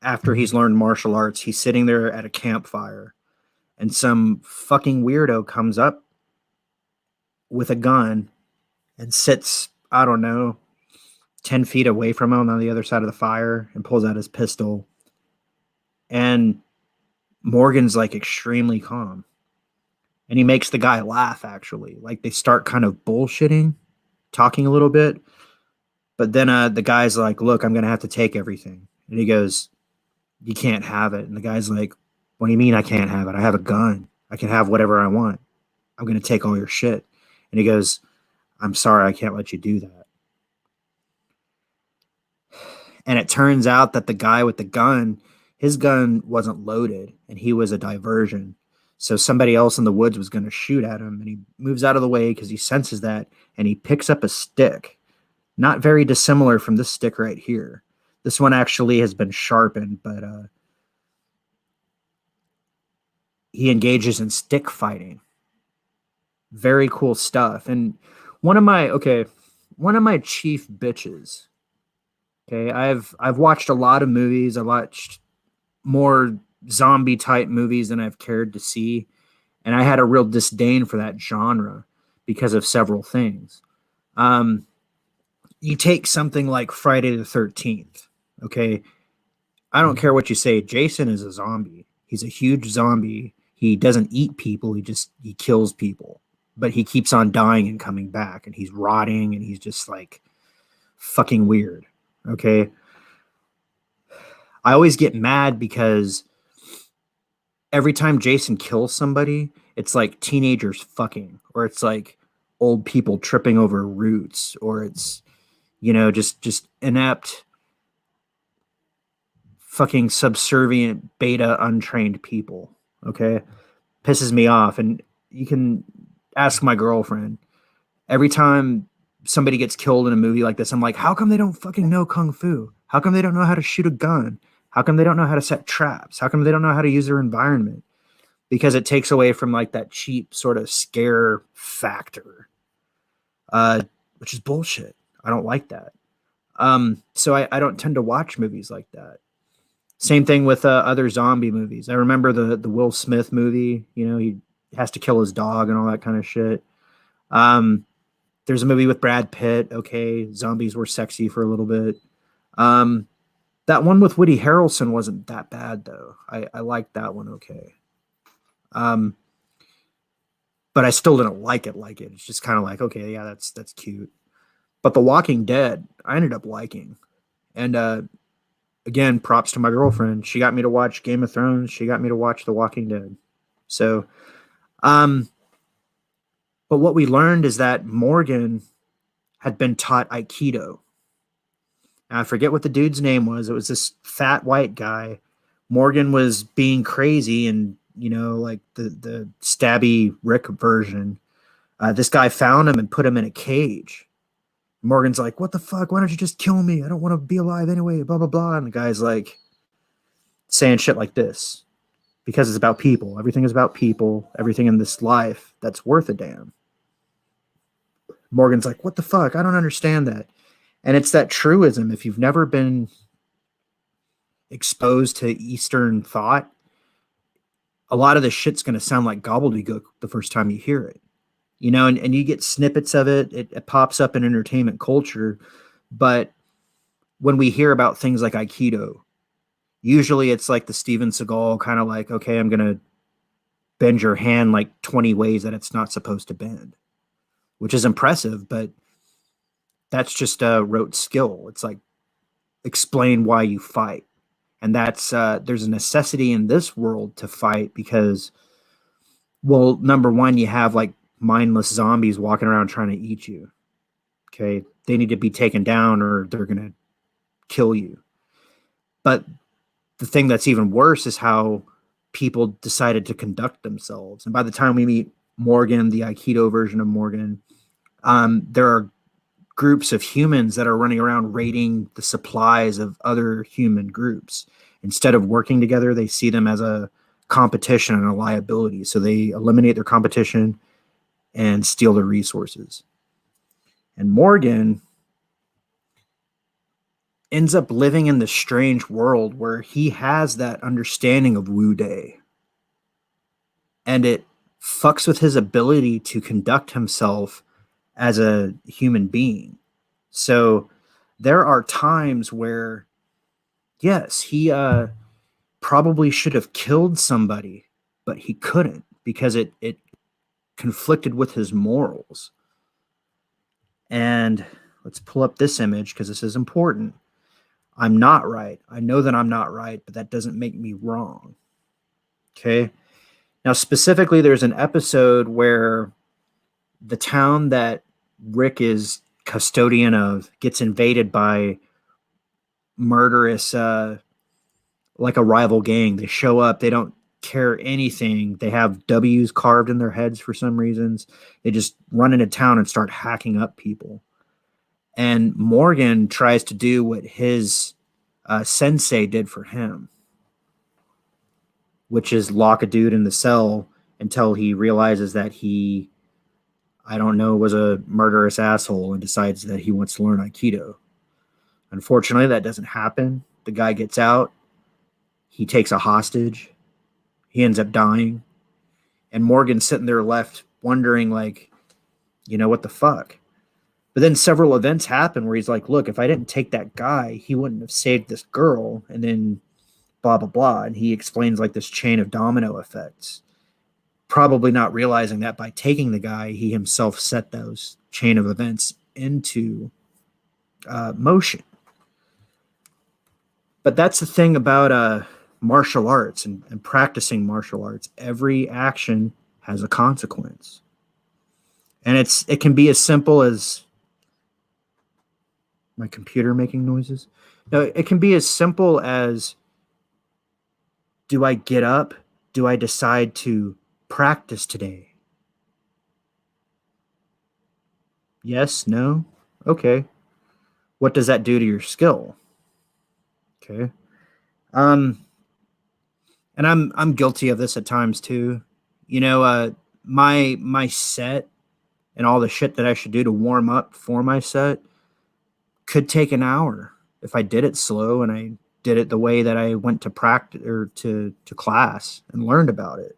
after he's learned martial arts, he's sitting there at a campfire, and some fucking weirdo comes up with a gun and sits, I don't know, 10 feet away from him on the other side of the fire and pulls out his pistol. And Morgan's like extremely calm. And he makes the guy laugh, actually. Like they start kind of bullshitting, talking a little bit. But then the guy's like, "Look, I'm going to have to take everything." And he goes, "You can't have it." And the guy's like, "What do you mean I can't have it? I have a gun. I can have whatever I want. I'm going to take all your shit." And he goes, "I'm sorry, I can't let you do that." And it turns out that the guy with the gun, his gun wasn't loaded, and he was a diversion. So somebody else in the woods was going to shoot at him, and he moves out of the way because he senses that, and he picks up a stick. Not very dissimilar from this stick right here. This one actually has been sharpened, but he engages in stick fighting. Very cool stuff. And one of my chief bitches. Okay, I've watched a lot of movies. I watched more zombie type movies than I've cared to see, and I had a real disdain for that genre because of several things. You take something like Friday the 13th, okay? I don't care what you say. Jason is a zombie. He's a huge zombie. He doesn't eat people. He kills people, but he keeps on dying and coming back, and he's rotting, and he's just like fucking weird. Okay. I always get mad because every time Jason kills somebody, it's like teenagers fucking, or it's like old people tripping over roots, or it's, just inept, fucking subservient, beta, untrained people. Okay. Pisses me off. And you can ask my girlfriend. Every time somebody gets killed in a movie like this, I'm like, how come they don't fucking know kung fu? How come they don't know how to shoot a gun? How come they don't know how to set traps? How come they don't know how to use their environment? Because it takes away from like that cheap sort of scare factor, which is bullshit. I don't like that. So I don't tend to watch movies like that. Same thing with other zombie movies. I remember the Will Smith movie. He has to kill his dog and all that kind of shit. There's a movie with Brad Pitt. Okay, zombies were sexy for a little bit. That one with Woody Harrelson wasn't that bad though. I liked that one. Okay. But I still didn't like it. It's just kind of like, okay, yeah, that's cute. But The Walking Dead, I ended up liking. And again, props to my girlfriend. She got me to watch Game of Thrones. She got me to watch The Walking Dead. So, but what we learned is that Morgan had been taught Aikido. Now, I forget what the dude's name was. It was this fat white guy. Morgan was being crazy and, like the stabby Rick version. This guy found him and put him in a cage. Morgan's like, what the fuck? Why don't you just kill me? I don't want to be alive anyway, blah, blah, blah. And the guy's like saying shit like this because it's about people. Everything is about people. Everything in this life that's worth a damn. Morgan's like, what the fuck? I don't understand that. And it's that truism. If you've never been exposed to Eastern thought, a lot of this shit's going to sound like gobbledygook the first time you hear it. And you get snippets of it. It pops up in entertainment culture. But when we hear about things like Aikido, usually it's like the Steven Seagal kind of like, okay, I'm going to bend your hand like 20 ways that it's not supposed to bend, which is impressive, but that's just a rote skill. It's like, explain why you fight. And that's, there's a necessity in this world to fight because, well, number one, you have like mindless zombies walking around trying to eat you. Okay. They need to be taken down or they're going to kill you. But the thing that's even worse is how people decided to conduct themselves. And by the time we meet Morgan, the Aikido version of Morgan, there are groups of humans that are running around raiding the supplies of other human groups. Instead of working together, they see them as a competition and a liability. So they eliminate their competition and steal their resources. And Morgan ends up living in this strange world where he has that understanding of Wu Dai. And it fucks with his ability to conduct himself as a human being. So there are times where, yes, he probably should have killed somebody, but he couldn't because it conflicted with his morals. And let's pull up this image because this is important. I'm not right. I know that I'm not right, but that doesn't make me wrong. Okay. Now, specifically, there's an episode where the town that Rick is custodian of gets invaded by murderous, like a rival gang. They show up. They don't care anything. They have W's carved in their heads for some reasons. They just run into town and start hacking up people. And Morgan tries to do what his sensei did for him, which is lock a dude in the cell until he realizes that he, I don't know, was a murderous asshole and decides that he wants to learn Aikido. Unfortunately, that doesn't happen. The guy gets out. He takes a hostage. He ends up dying. And Morgan's sitting there left wondering, like, what the fuck? But then several events happen where he's like, look, if I didn't take that guy, he wouldn't have saved this girl. And then blah, blah, blah. And he explains like this chain of domino effects, probably not realizing that by taking the guy, he himself set those chain of events into motion. But that's the thing about martial arts and practicing martial arts. Every action has a consequence. And it can be as simple as my computer making noises. No, it can be as simple as, do I get up? Do I decide to practice today? Yes, no? Okay. What does that do to your skill? Okay. And I'm guilty of this at times too. My set and all the shit that I should do to warm up for my set could take an hour if I did it slow and I did it the way that I went to practice or to class and learned about it.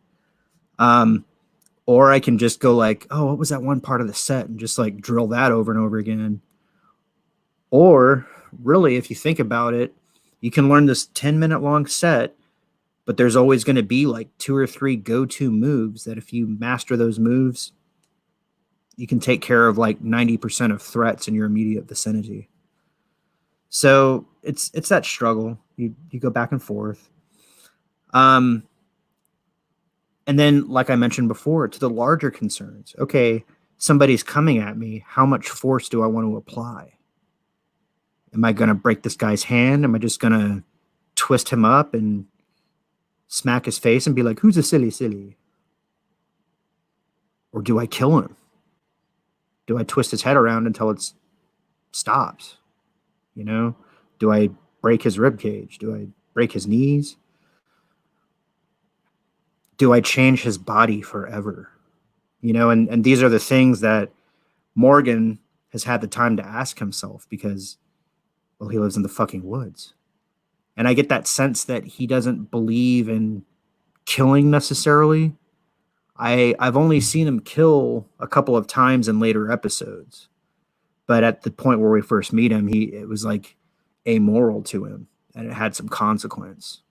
Or I can just go like, oh, what was that one part of the set? And just like drill that over and over again. Or really, if you think about it, you can learn this 10-minute long set, but there's always going to be like 2 or 3 go-to moves that if you master those moves, you can take care of like 90% of threats in your immediate vicinity. So it's that struggle. You go back and forth. And then, like I mentioned before, to the larger concerns. Okay, somebody's coming at me. How much force do I want to apply? Am I going to break this guy's hand? Am I just going to twist him up and smack his face and be like, who's a silly? Or do I kill him? Do I twist his head around until it stops? You know, do I break his rib cage? Do I break his knees? Do I change his body forever? You know, and these are the things that Morgan has had the time to ask himself because, well, he lives in the fucking woods. And I get that sense that he doesn't believe in killing necessarily. I've only seen him kill a couple of times in later episodes. But at the point where we first meet him, it was like amoral to him and it had some consequence.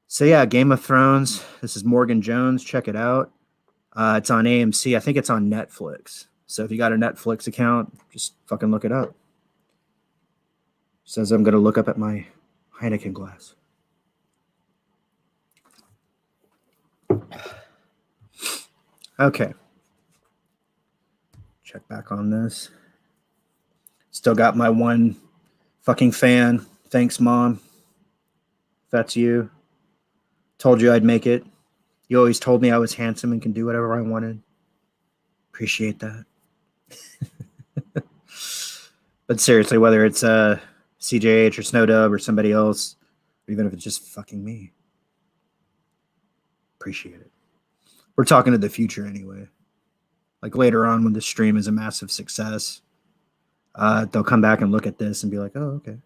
So yeah, Game of Thrones. This is Morgan Jones. Check it out. It's on AMC. I think it's on Netflix. So if you got a Netflix account, just fucking look it up. Says I'm going to look up at my Heineken glass. Okay. Check back on this. Still got my one fucking fan. Thanks, Mom. If that's you. Told you I'd make it. You always told me I was handsome and can do whatever I wanted. Appreciate that. But seriously, whether it's CJH or Snowdub or somebody else, or even if it's just fucking me, appreciate it. We're talking to the future anyway. Like later on when the stream is a massive success, they'll come back and look at this and be like, oh, okay.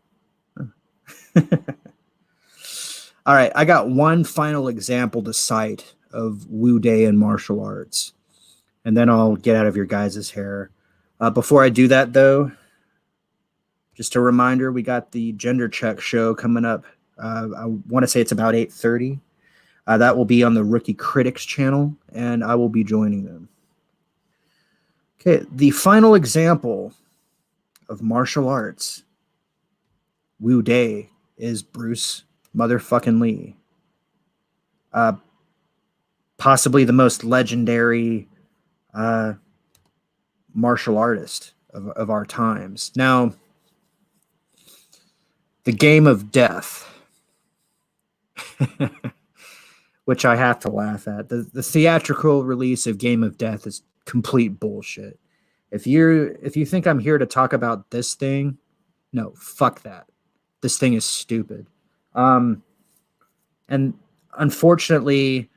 Huh. All right, I got one final example to cite of Wu Dai and martial arts, and then I'll get out of your guys' hair. Before I do that, though, just a reminder, we got the Gender Check show coming up. I want to say it's about 8:30. That will be on the Rookie Critics channel, and I will be joining them. Okay, the final example of martial arts, Wu Dai, is Bruce motherfucking Lee. Possibly the most legendary martial artist of our times. Now, the Game of Death, which I have to laugh at. The theatrical release of Game of Death is complete bullshit. If you think I'm here to talk about this thing, no, fuck that. This thing is stupid. And unfortunately,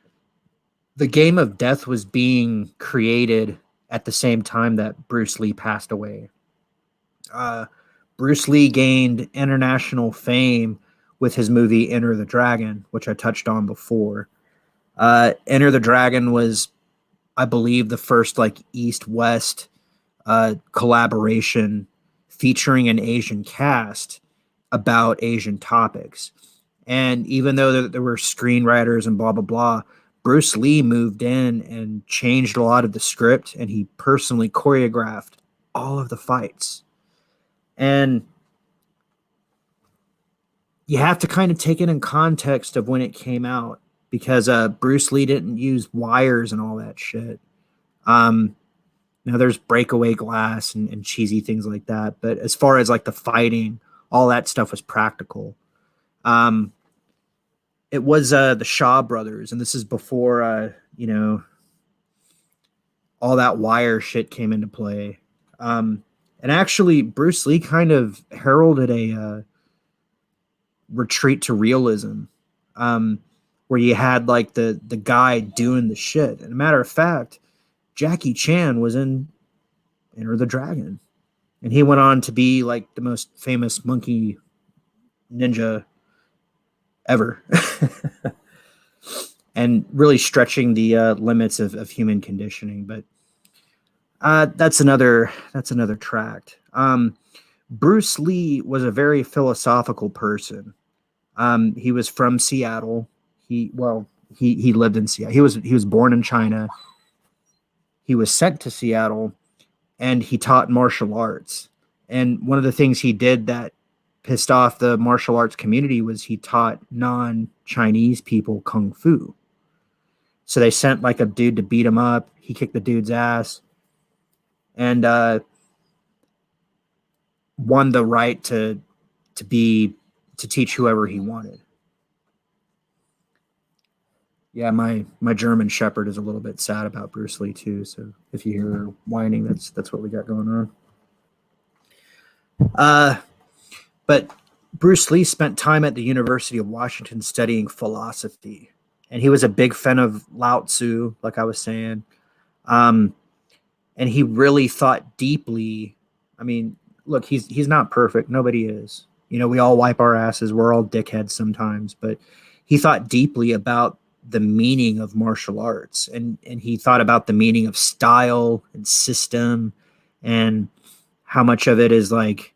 the Game of Death was being created at the same time that Bruce Lee passed away. Bruce Lee gained international fame with his movie Enter the Dragon, which I touched on before. Enter the Dragon was, I believe, the first like East-West collaboration featuring an Asian cast about Asian topics. And even though there were screenwriters and blah, blah, blah, Bruce Lee moved in and changed a lot of the script, and he personally choreographed all of the fights. And you have to kind of take it in context of when it came out, because Bruce Lee didn't use wires and all that shit. Now there's breakaway glass and cheesy things like that, but as far as like the fighting, all that stuff was practical. It was the Shaw brothers, and this is before all that wire shit came into play. And actually, Bruce Lee kind of heralded a retreat to realism, where you had like the guy doing the shit. And a matter of fact, Jackie Chan was in Enter the Dragon, and he went on to be like the most famous monkey ninja ever. And really stretching the limits of human conditioning. But that's another tract. Bruce Lee was a very philosophical person. He was from Seattle. He lived in Seattle. He was born in China. He was sent to Seattle, and he taught martial arts. And one of the things he did that pissed off the martial arts community was he taught non-Chinese people kung fu. So they sent like a dude to beat him up. He kicked the dude's ass and won the right to teach whoever he wanted. Yeah, my German Shepherd is a little bit sad about Bruce Lee too. So if you hear her whining, that's what we got going on. Uh, but Bruce Lee spent time at the University of Washington studying philosophy, and he was a big fan of Lao Tzu, like I was saying. Um, and he really thought deeply. I mean, look, he's not perfect. Nobody is. You know, we all wipe our asses. We're all dickheads sometimes, but he thought deeply about the meaning of martial arts, and he thought about the meaning of style and system, and how much of it is like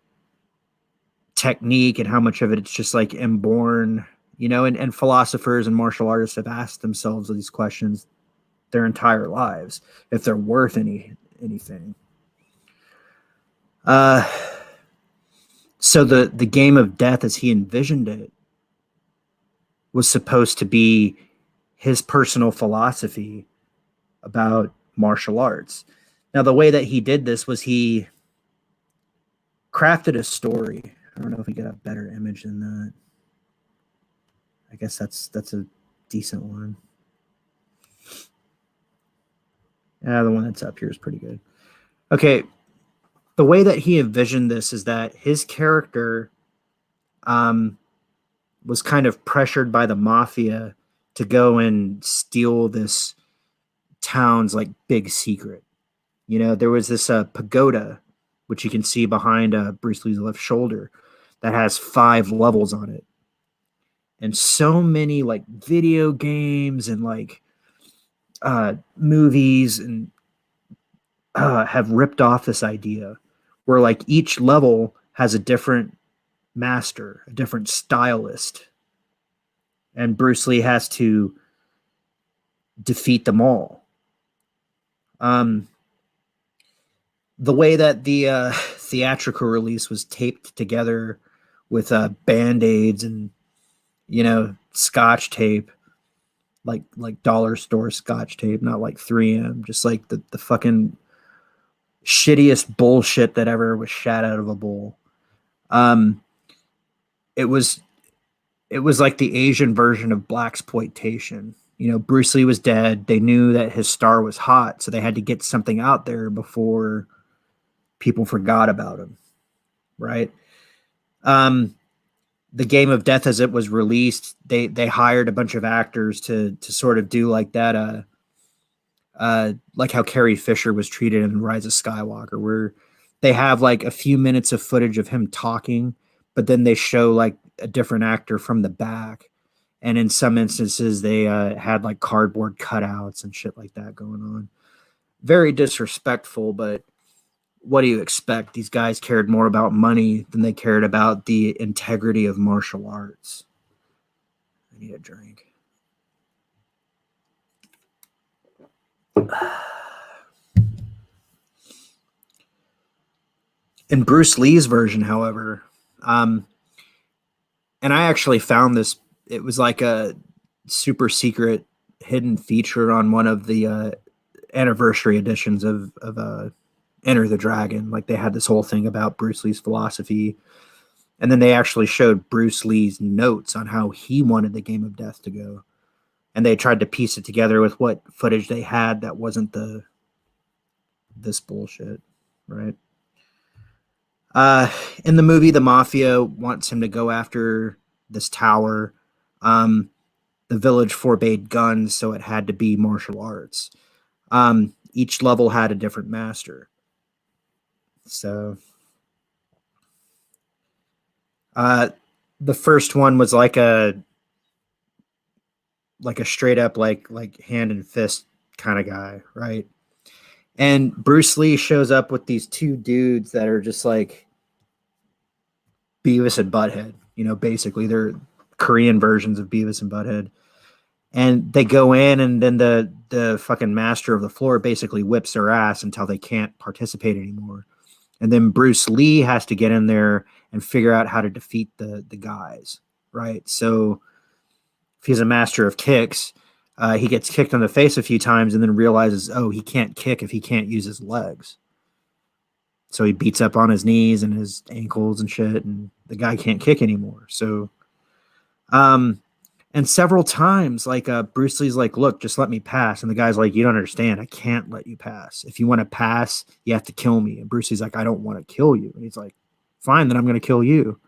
technique and how much of it it's just like inborn, you know, and philosophers and martial artists have asked themselves these questions their entire lives if they're worth anything. Uh, so the game of death, as he envisioned it, was supposed to be his personal philosophy about martial arts. Now, the way that he did this was he crafted a story. I don't know if we get a better image than that. I guess that's a decent one. Yeah, the one that's up here is pretty good. Okay, the way that he envisioned this is that his character um, was kind of pressured by the mafia to go and steal this town's like big secret. You know, there was this pagoda, which you can see behind Bruce Lee's left shoulder, that has 5 levels on it, and so many like video games and like movies and have ripped off this idea where like each level has a different master, a different stylist, and Bruce Lee has to defeat them all. Um, the way that the theatrical release was taped together with band-aids and, you know, scotch tape, like dollar store scotch tape, not like 3M, just like the fucking shittiest bullshit that ever was shat out of a bowl. Um, it was it was like the Asian version of blaxploitation. You know, Bruce Lee was dead. They knew that his star was hot, so they had to get something out there before people forgot about him, right? Um, the Game of Death, as it was released, they hired a bunch of actors to sort of do like that, like how Carrie Fisher was treated in Rise of Skywalker, where they have like a few minutes of footage of him talking, but then they show like a different actor from the back. And in some instances, they had like cardboard cutouts and shit like that going on. Very disrespectful, but what do you expect? These guys cared more about money than they cared about the integrity of martial arts. I need a drink. In Bruce Lee's version, however, and I actually found this, it was like a super secret hidden feature on one of the anniversary editions of Enter the Dragon. Like they had this whole thing about Bruce Lee's philosophy, and then they actually showed Bruce Lee's notes on how he wanted the Game of Death to go, and they tried to piece it together with what footage they had that wasn't this bullshit, right? In the movie, the mafia wants him to go after this tower. The village forbade guns, so it had to be martial arts. Each level had a different master. So, the first one was like a straight up like hand and fist kind of guy, right? And Bruce Lee shows up with these 2 dudes that are just like Beavis and Butthead. You know, basically they're Korean versions of Beavis and Butthead. And they go in, and then the fucking master of the floor basically whips their ass until they can't participate anymore. And then Bruce Lee has to get in there and figure out how to defeat the guys, right? So if he's a master of kicks, he gets kicked in the face a few times and then realizes, oh, he can't kick if he can't use his legs. So he beats up on his knees and his ankles and shit, and the guy can't kick anymore. So, And several times, like Bruce Lee's like, "Look, just let me pass," and the guy's like, "You don't understand. I can't let you pass. If you want to pass, you have to kill me." And Bruce Lee's like, "I don't want to kill you." And he's like, "Fine, then I'm going to kill you."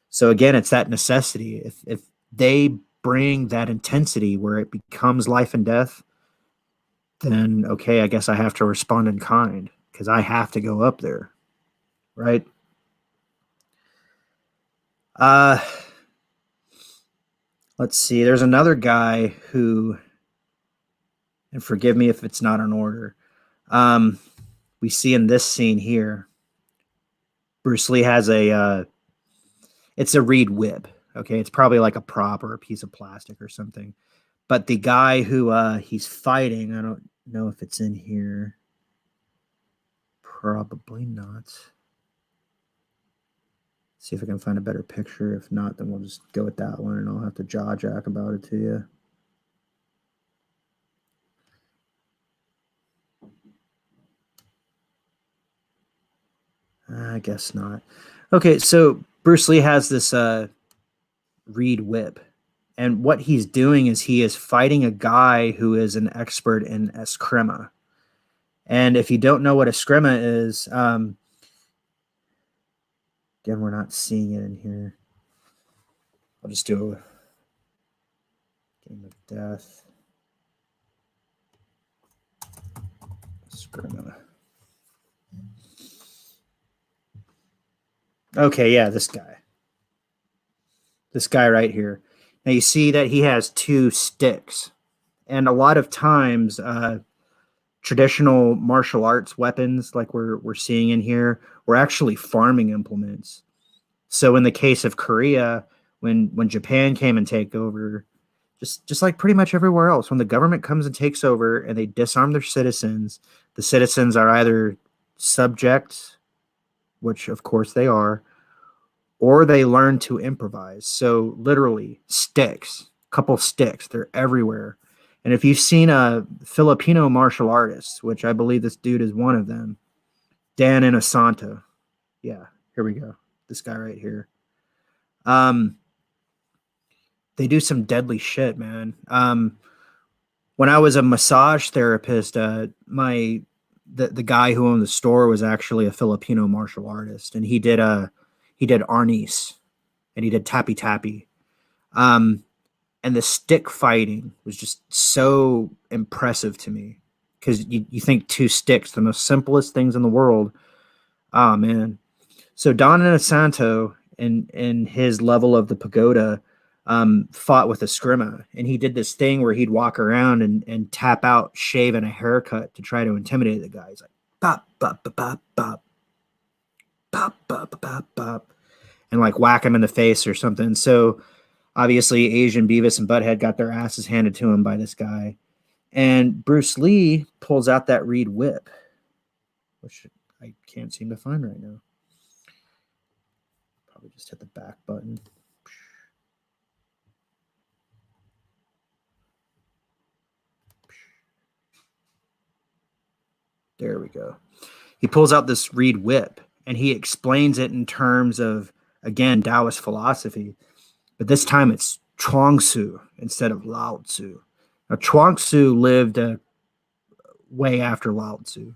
So again, it's that necessity. If they bring that intensity where it becomes life and death, then okay, I guess I have to respond in kind because I have to go up there, right? Uh, let's see. There's another guy who, and forgive me if it's not in order. Um, we see in this scene here, Bruce Lee has it's a reed whip. Okay, it's probably like a prop or a piece of plastic or something. But the guy who he's fighting, I don't know if it's in here. Probably not. See if I can find a better picture. If not, then we'll just go with that one, and I'll have to jaw jack about it to you. I guess not. Okay, so Bruce Lee has this reed whip, and what he's doing is he is fighting a guy who is an expert in eskrima. And if you don't know what eskrima is, again, we're not seeing it in here. I'll just do a game of death. Eskrima. Okay, yeah, this guy. This guy right here. Now you see that he has two sticks. And a lot of times, traditional martial arts weapons, like we're seeing in here, were actually farming implements. So in the case of Korea, when Japan came and take over, just like pretty much everywhere else, when the government comes and takes over and they disarm their citizens, the citizens are either subject, which of course they are, or they learn to improvise. So literally sticks, couple sticks, they're everywhere. And if you've seen a Filipino martial artist, which I believe this dude is one of them, Dan Inosanto. Yeah, here we go. This guy right here. Um, they do some deadly shit, man. When I was a massage therapist, the guy who owned the store was actually a Filipino martial artist, and he did arnis and he did tappy tappy. Um, and the stick fighting was just so impressive to me because you think two sticks, the most simplest things in the world. Oh man. So Don Inosanto in his level of the pagoda fought with a scrima, and he did this thing where he'd walk around and tap out shave and a haircut to try to intimidate the guy. He's like bop bop bop bop bop bop bop bop bop, and like whack him in the face or something. So obviously, Asian Beavis and Butthead got their asses handed to him by this guy. And Bruce Lee pulls out that reed whip, which I can't seem to find right now. Probably just hit the back button. There we go. He pulls out this reed whip and he explains it in terms of, again, Taoist philosophy. But this time it's Chuang Tzu instead of Lao Tzu. Now, Chuang Tzu lived way after Lao Tzu,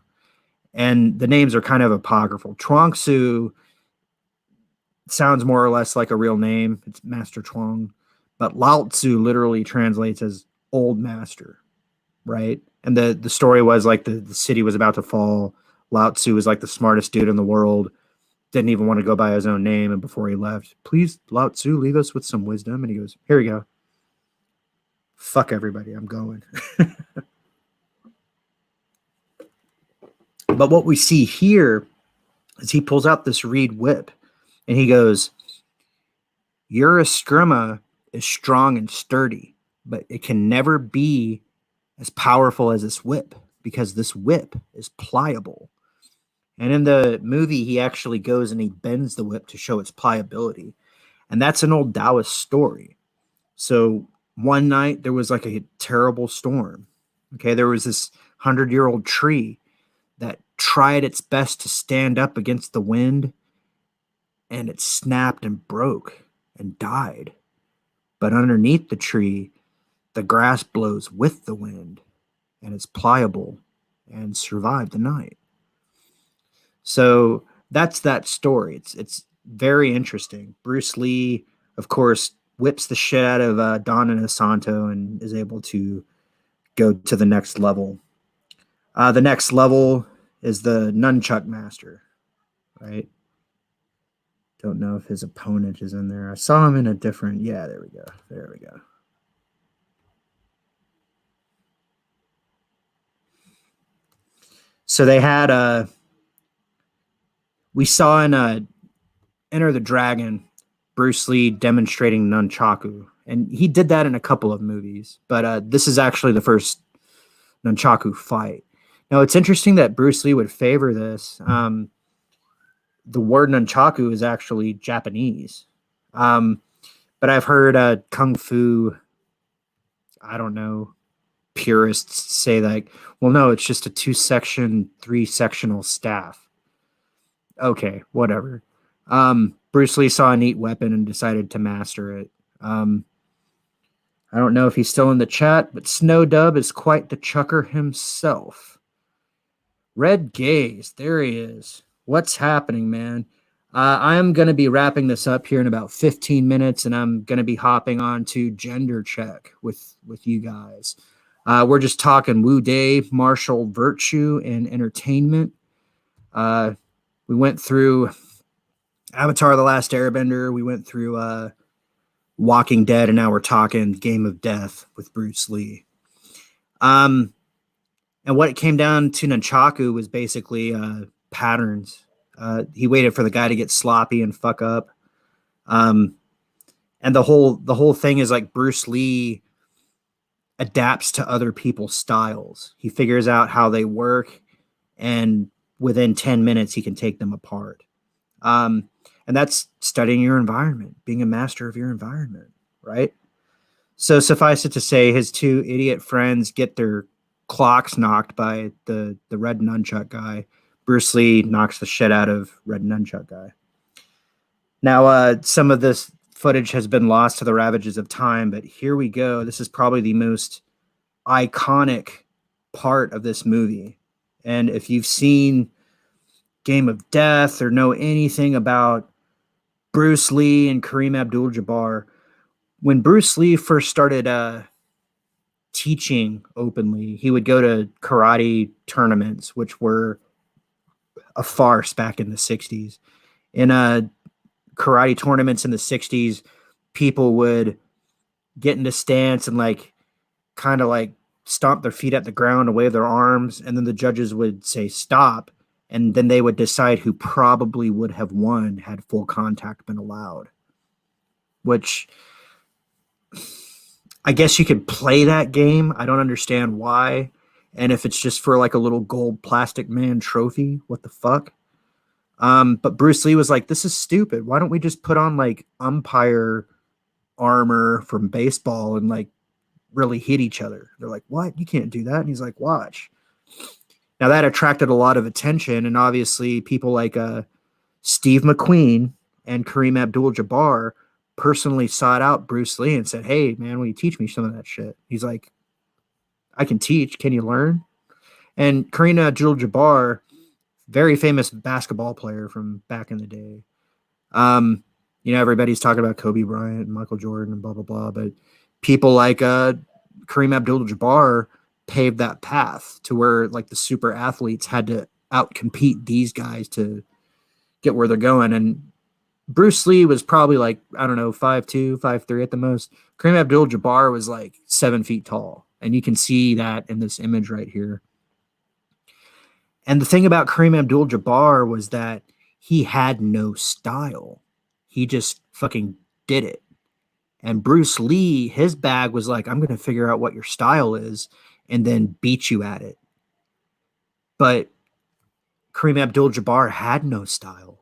and the names are kind of apocryphal. Chuang Tzu sounds more or less like a real name. It's Master Chuang, but Lao Tzu literally translates as old master, right? And the story was like the city was about to fall. Lao Tzu was like the smartest dude in the world, didn't even want to go by his own name. And before he left, please, Lao Tzu, leave us with some wisdom. And he goes, here we go. Fuck everybody. I'm going. But what we see here is he pulls out this reed whip and he goes, your eskrima is strong and sturdy, but it can never be as powerful as this whip because this whip is pliable. And in the movie, he actually goes and he bends the whip to show its pliability. And that's an old Taoist story. So one night there was like a terrible storm. Okay, there was this 100-year-old tree that tried its best to stand up against the wind, and it snapped and broke and died. but underneath the tree, the grass blows with the wind and it's pliable and survived the night. So that's that story. It's very interesting. Bruce Lee, of course, whips the shit out of Don Inosanto and is able to go to the next level. The next level is the nunchuck master, right? Don't know if his opponent is in there. I saw him in a different. Yeah, there we go. There we go. So they had we saw in Enter the Dragon, Bruce Lee demonstrating nunchaku, and he did that in a couple of movies. But this is actually the first nunchaku fight. Now it's interesting that Bruce Lee would favor this. The word nunchaku is actually Japanese, but I've heard kung fu. I don't know, purists say like, well, no, it's just a 2-section, 3-sectional staff. Okay, whatever. Bruce Lee saw a neat weapon and decided to master it. I don't know if he's still in the chat, but Snow Dub is quite the chucker himself. Red Gaze, there he is. What's happening, man? I am going to be wrapping this up here in about 15 minutes, and I'm going to be hopping on to Gender Check with you guys. We're just talking Wu Day, martial virtue, and entertainment. We went through Avatar: The Last Airbender. We went through Walking Dead, and now we're talking Game of Death with Bruce Lee. And what it came down to nunchaku was basically patterns. He waited for the guy to get sloppy and fuck up. And the whole thing is like Bruce Lee adapts to other people's styles. He figures out how they work, and within 10 minutes, he can take them apart. And that's studying your environment, being a master of your environment, right? So suffice it to say, his 2 idiot friends get their clocks knocked by the red nunchuck guy. Bruce Lee knocks the shit out of red nunchuck guy. Now, some of this footage has been lost to the ravages of time, but here we go. This is probably the most iconic part of this movie. And if you've seen Game of Death or know anything about Bruce Lee and Kareem Abdul-Jabbar, when Bruce Lee first started teaching openly, he would go to karate tournaments, which were a farce back in the 60s. In karate tournaments in the 60s, people would get into stance and like kind of like stomp their feet at the ground and wave their arms, and then the judges would say stop, and then they would decide who probably would have won had full contact been allowed. Which I guess you could play that game. I don't understand why. And if it's just for like a little gold plastic man trophy, what the fuck? But Bruce Lee was like, this is stupid. Why don't we just put on like umpire armor from baseball and like really hit each other? They're like, what? You can't do that. And he's like, watch. Now that attracted a lot of attention. And obviously people like Steve McQueen and Kareem Abdul-Jabbar personally sought out Bruce Lee and said, hey, man, will you teach me some of that shit? He's like, I can teach. Can you learn? And Kareem Abdul-Jabbar, very famous basketball player from back in the day. Everybody's talking about Kobe Bryant and Michael Jordan and blah, blah, blah. But people like Kareem Abdul-Jabbar paved that path to where like the super athletes had to outcompete these guys to get where they're going. And Bruce Lee was probably like, I don't know, 5'2", 5'3" at the most. Kareem Abdul-Jabbar was like 7 feet tall. And you can see that in this image right here. And the thing about Kareem Abdul-Jabbar was that he had no style. He just fucking did it. And Bruce Lee, his bag was like, I'm going to figure out what your style is and then beat you at it. But Kareem Abdul-Jabbar had no style.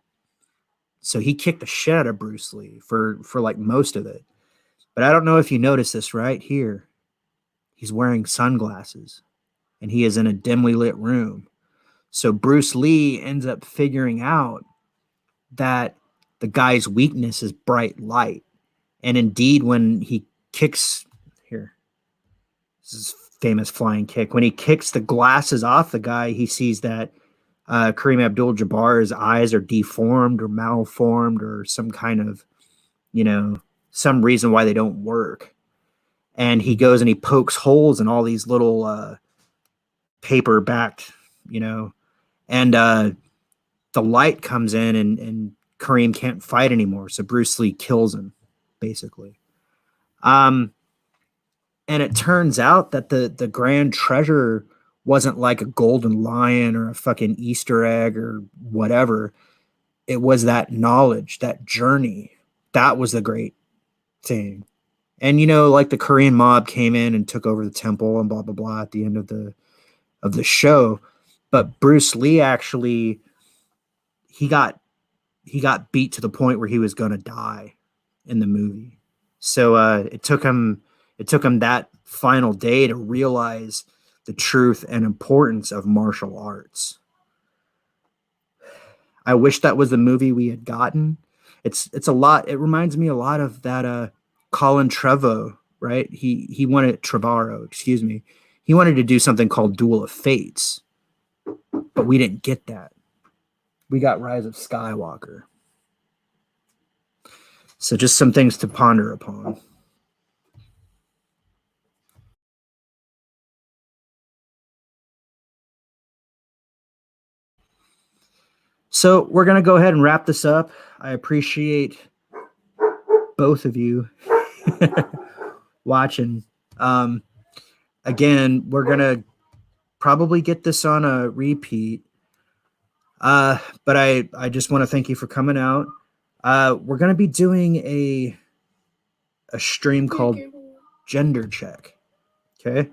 So he kicked the shit out of Bruce Lee for like most of it. But I don't know if you notice this right here. He's wearing sunglasses and he is in a dimly lit room. So Bruce Lee ends up figuring out that the guy's weakness is bright light. And indeed, when he kicks here. This is famous flying kick. When he kicks the glasses off the guy, he sees that Kareem Abdul-Jabbar's eyes are deformed or malformed or some kind of, some reason why they don't work. And he goes and he pokes holes in all these little paper backed, and the light comes in and Kareem can't fight anymore. So Bruce Lee kills him, basically. And it turns out that the grand treasure wasn't like a golden lion or a fucking Easter egg or whatever. It was that knowledge, that journey. That was the great thing. And like the Korean mob came in and took over the temple and blah blah blah at the end of the show. But Bruce Lee actually he got beat to the point where he was going to die in the movie. So it took him that final day to realize the truth and importance of martial arts. I wish that was the movie we had gotten. It's a lot. It reminds me a lot of that Colin Trevorrow, right? He wanted Trevorrow, excuse me. He wanted to do something called Duel of Fates, but we didn't get that. We got Rise of Skywalker. So just some things to ponder upon. So we're going to go ahead and wrap this up. I appreciate both of you watching. Again, we're going to probably get this on a repeat. But I just want to thank you for coming out. We're going to be doing a stream called Gender Check. Okay.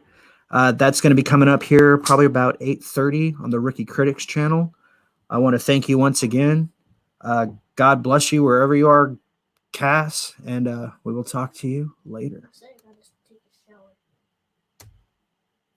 That's going to be coming up here probably about 8:30 on the Rookie Critics channel. I want to thank you once again. God bless you wherever you are, Cass, and we will talk to you later.